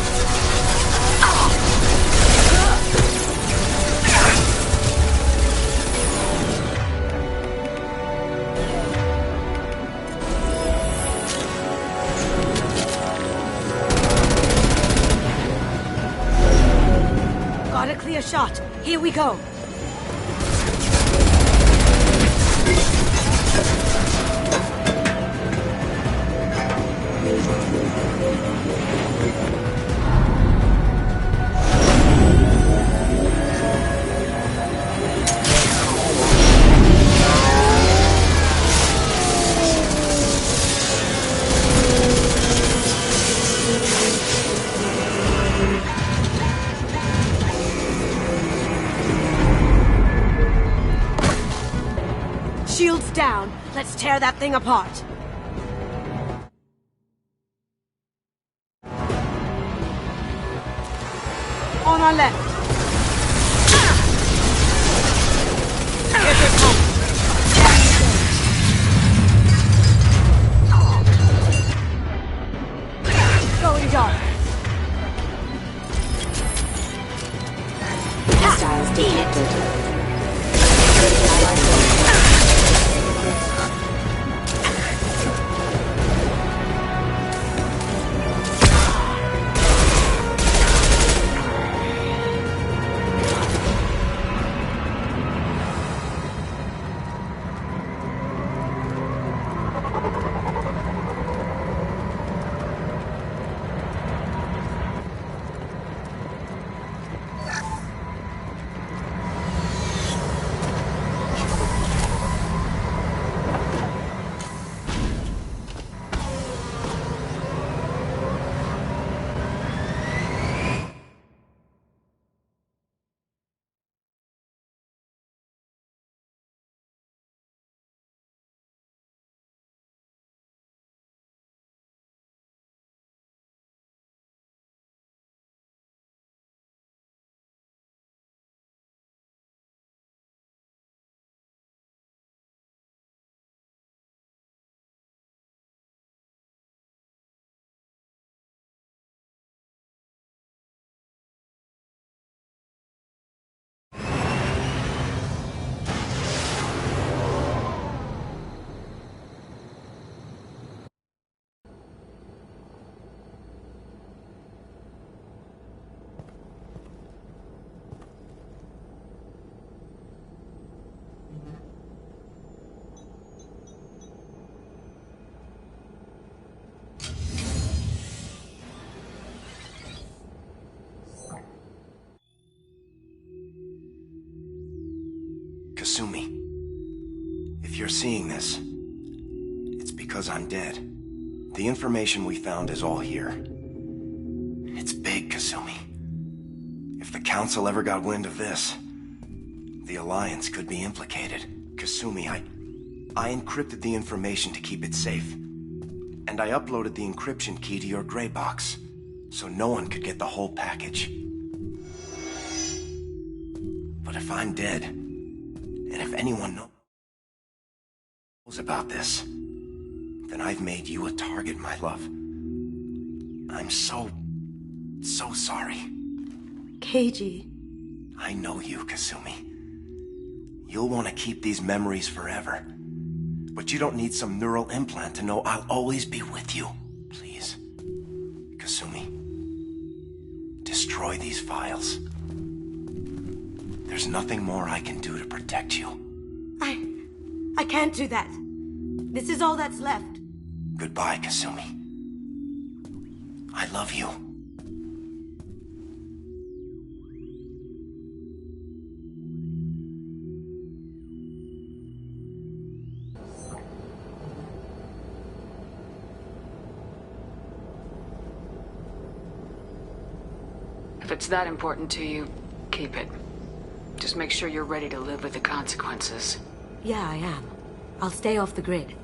S11: Got a clear shot. Here we go. Shields down. Let's tear that thing apart. On our left. Here they come. Going dark.
S18: Hostiles detected.
S19: you're seeing this, it's because I'm dead. The information we found is all here. It's big, Kasumi. If the Council ever got wind of this, the Alliance could be implicated. Kasumi, I encrypted the information to keep it safe. And I uploaded the encryption key to your gray box, so no one could get the whole package. But if I'm dead, and if anyone knows about this, then I've made you a target, my love. I'm so sorry.
S18: Keiji.
S19: I know you, Kasumi. You'll want to keep these memories forever. But you don't need some neural implant to know I'll always be with you. Please, Kasumi, destroy these files. There's nothing more I can do to protect you.
S18: I can't do that. This is all that's left.
S19: Goodbye, Kasumi. I love you.
S6: If it's that important to you, keep it. Just make sure you're ready to live with the consequences.
S18: Yeah, I am. I'll stay off the grid.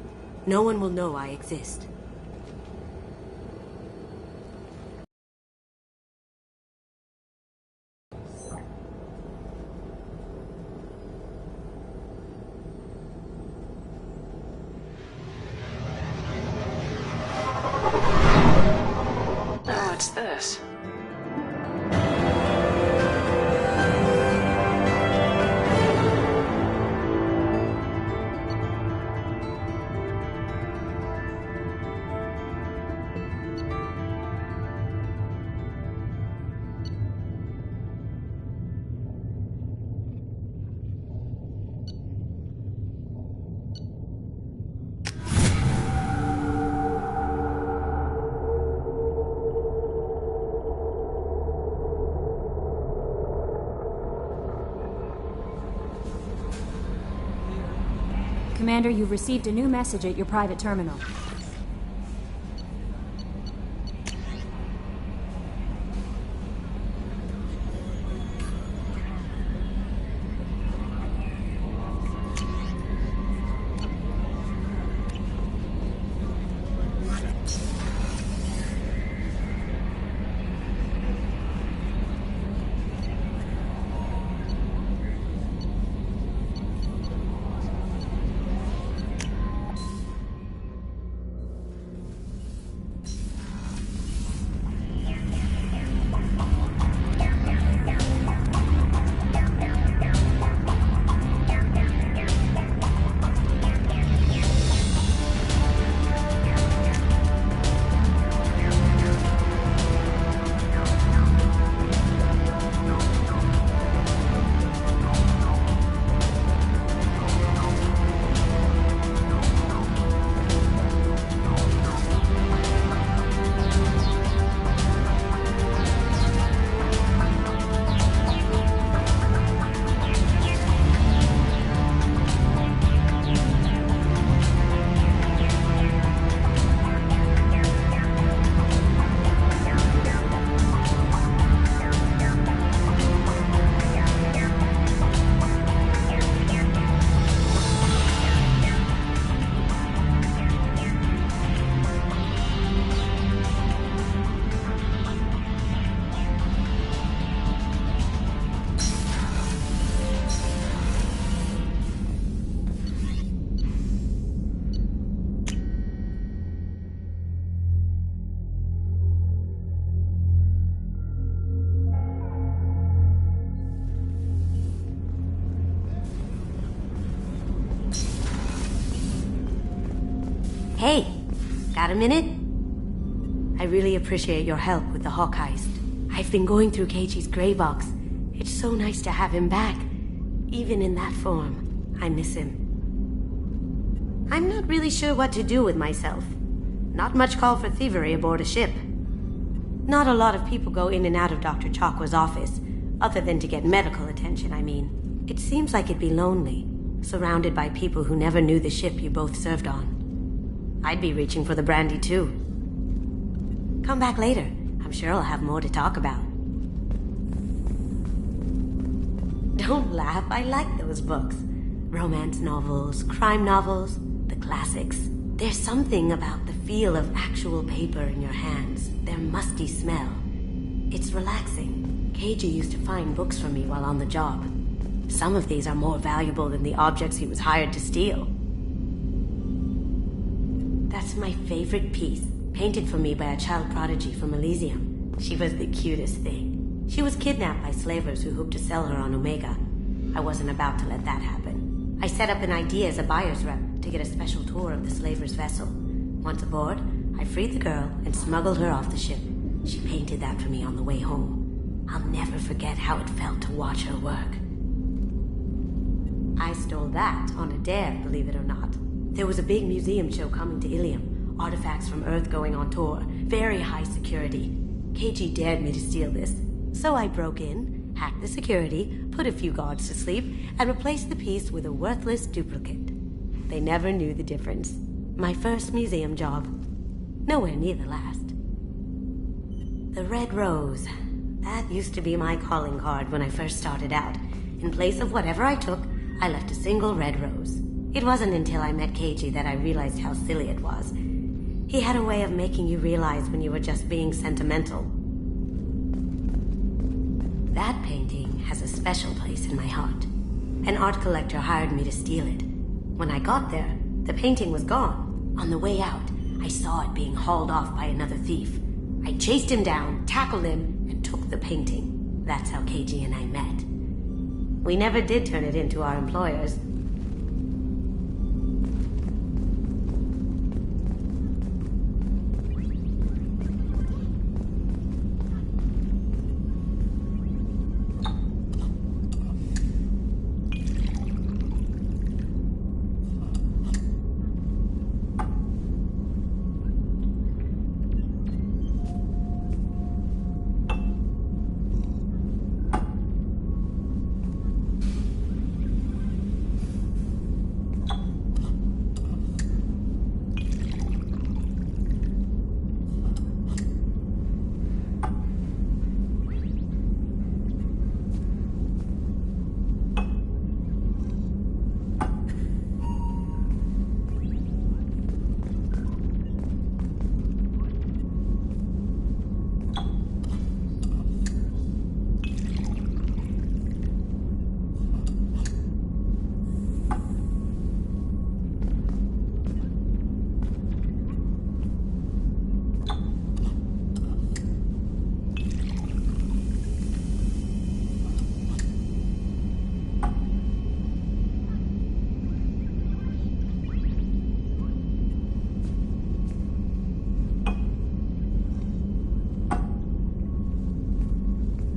S18: No one will know I exist.
S6: Oh, it's this.
S12: Commander, you've received a new message at your private terminal.
S18: Hey, got a minute? I really appreciate your help with the Hawk heist. I've been going through Keiji's gray box. It's so nice to have him back. Even in that form, I miss him. I'm not really sure what to do with myself. Not much call for thievery aboard a ship. Not a lot of people go in and out of Dr. Chakwa's office, other than to get medical attention, I mean. It seems like it'd be lonely. surrounded by people who never knew the ship you both served on. I'd be reaching for the brandy too. Come back later. I'm sure I'll have more to talk about. Don't laugh, I like those books. Romance novels, crime novels, the classics. There's something about the feel of actual paper in your hands, their musty smell. It's relaxing. Keiji used to find books for me while on the job. Some of these are more valuable than the objects he was hired to steal. That's my favorite piece, painted for me by a child prodigy from Elysium. She was the cutest thing. She was kidnapped by slavers who hoped to sell her on Omega. I wasn't about to let that happen. I set up an idea as a buyer's rep to get a special tour of the slaver's vessel. Once aboard, I freed the girl and smuggled her off the ship. She painted that for me on the way home. I'll never forget how it felt to watch her work. I stole that on a dare, believe it or not. There was a big museum show coming to Ilium. Artifacts from Earth going on tour. Very high security. Keiji dared me to steal this. So I broke in, hacked the security, put a few guards to sleep, and replaced the piece with a worthless duplicate. They never knew the difference. My first museum job. Nowhere near the last. The Red Rose. That used to be my calling card when I first started out. In place of whatever I took, I left a single red rose. It wasn't until I met Keiji that I realized how silly it was. He had a way of making you realize when you were just being sentimental. That painting has a special place in my heart. An art collector hired me to steal it. When I got there, the painting was gone. On the way out, I saw it being hauled off by another thief. I chased him down, tackled him, and took the painting. That's how Keiji and I met. We never did turn it into our employers.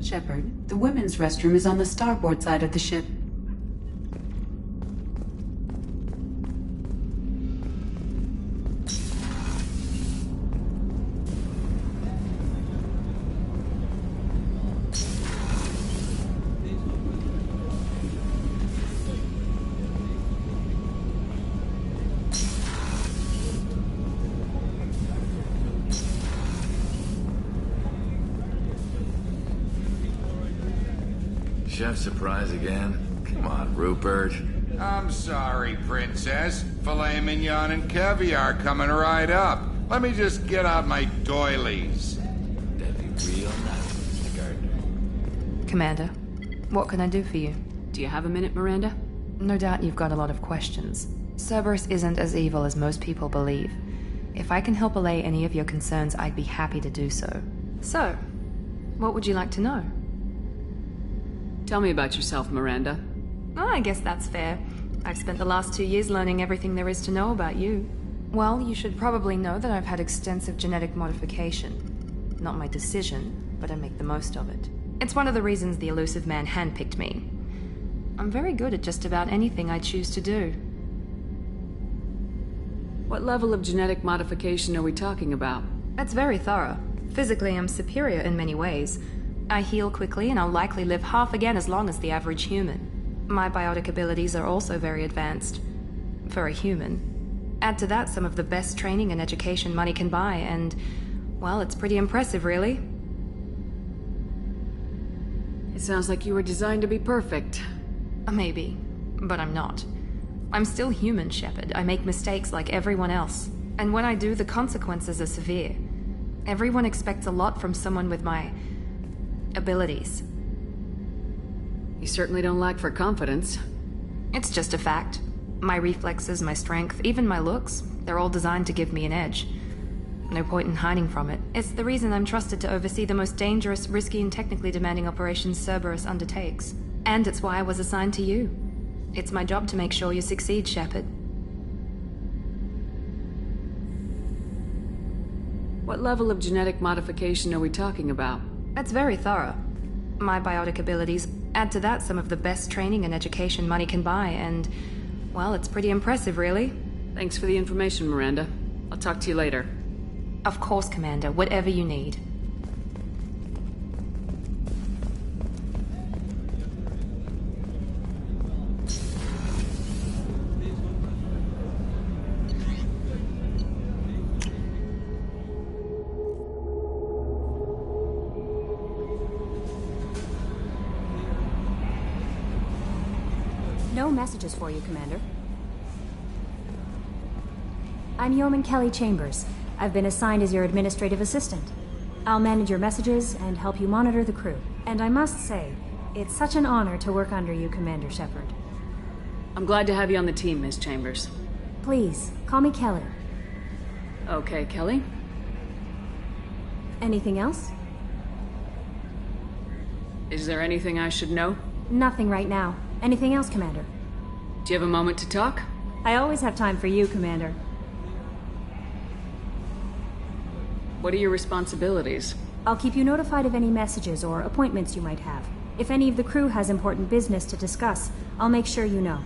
S6: Shepard, the women's restroom is on the starboard side of the ship.
S20: Chef surprise again? Come on, Rupert.
S10: I'm sorry, Princess. Filet mignon and caviar coming right up. Let me just get out my doilies.
S20: That'd be real nice, Mr. Gardner.
S8: Commander, what can I do for you?
S6: Do you have a minute, Miranda?
S8: No doubt you've got a lot of questions. Cerberus isn't as evil as most people believe. If I can help allay any of your concerns, I'd be happy to do so. So, what would you like to know?
S6: Tell me about yourself, Miranda.
S8: Oh, I guess that's fair. I've spent the last 2 years learning everything there is to know about you. Well, you should probably know that I've had extensive genetic modification. Not my decision, but I make the most of it. It's one of the reasons the Elusive Man handpicked me. I'm very good at just about anything I choose to do.
S6: What level of genetic modification are we talking about?
S8: It's very thorough. Physically, I'm superior in many ways. I heal quickly, and I'll likely live half again as long as the average human. My biotic abilities are also very advanced. For a human. Add to that some of the best training and education money can buy, and, well, it's pretty impressive, really.
S6: It sounds like you were designed to be perfect.
S8: Maybe, but I'm not. I'm still human, Shepard. I make mistakes like everyone else. And when I do, the consequences are severe. Everyone expects a lot from someone with my abilities.
S6: You certainly don't lack for confidence.
S8: It's just a fact. My reflexes, my strength, even my looks, they're all designed to give me an edge. No point in hiding from it. It's the reason I'm trusted to oversee the most dangerous, risky, and technically demanding operations Cerberus undertakes. And it's why I was assigned to you. It's my job to make sure you succeed, Shepard.
S6: What level of genetic modification are we talking about?
S8: That's very thorough. My biotic abilities, add to that some of the best training and education money can buy, and, well, it's pretty impressive, really.
S6: Thanks for the information, Miranda. I'll talk to you later.
S8: Of course, Commander. Whatever you need.
S12: No messages for you, Commander. I'm Yeoman Kelly Chambers. I've been assigned as your administrative assistant. I'll manage your messages and help you monitor the crew. And I must say, it's such an honor to work under you, Commander Shepard.
S6: I'm glad to have you on the team, Miss Chambers.
S12: Please, call me Kelly.
S6: Okay, Kelly.
S12: Anything else?
S6: Is there anything I should know?
S12: Nothing right now. Anything else, Commander?
S6: Do you have a moment to talk?
S12: I always have time for you, Commander.
S6: What are your responsibilities?
S12: I'll keep you notified of any messages or appointments you might have. If any of the crew has important business to discuss, I'll make sure you know.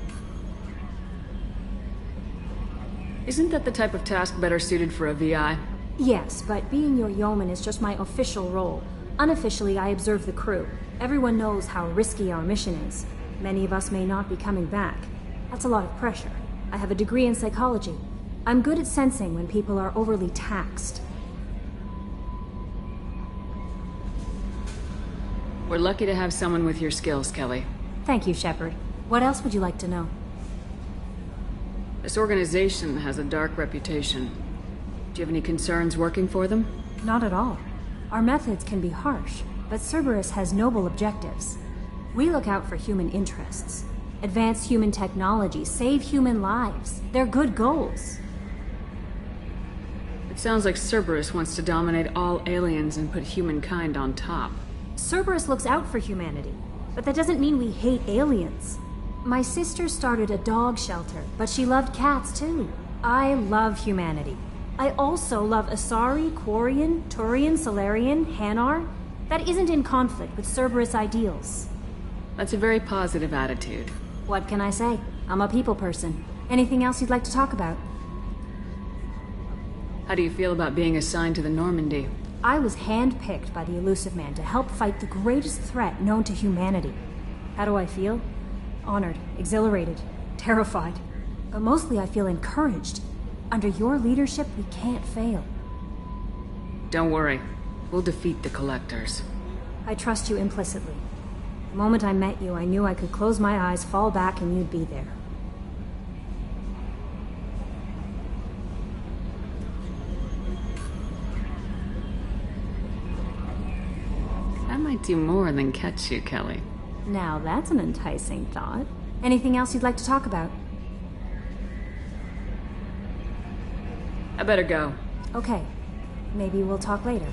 S6: Isn't that the type of task better suited for a VI?
S12: Yes, but being your yeoman is just my official role. Unofficially, I observe the crew. Everyone knows how risky our mission is. Many of us may not be coming back. That's a lot of pressure. I have a degree in psychology. I'm good at sensing when people are overly taxed.
S6: We're lucky to have someone with your skills, Kelly.
S12: Thank you, Shepard. What else would you like to know?
S6: This organization has a dark reputation. Do you have any concerns working for them?
S12: Not at all. Our methods can be harsh, but Cerberus has noble objectives. We look out for human interests. Advance human technology, save human lives. They're good goals.
S6: It sounds like Cerberus wants to dominate all aliens and put humankind on top.
S12: Cerberus looks out for humanity, but that doesn't mean we hate aliens. My sister started a dog shelter, but she loved cats too. I love humanity. I also love Asari, Quarian, Turian, Solarian, Hanar. That isn't in conflict with Cerberus ideals.
S6: That's a very positive attitude.
S12: What can I say? I'm a people person. Anything else you'd like to talk about?
S6: How do you feel about being assigned to the Normandy?
S12: I was handpicked by the Illusive Man to help fight the greatest threat known to humanity. How do I feel? Honored, exhilarated, terrified. But mostly I feel encouraged. Under your leadership, we can't fail.
S6: Don't worry. We'll defeat the Collectors.
S12: I trust you implicitly. The moment I met you, I knew I could close my eyes, fall back, and you'd be there.
S6: That might do more than catch you, Kelly.
S12: Now that's an enticing thought. Anything else you'd like to talk about?
S6: I better go.
S12: Okay. Maybe we'll talk later.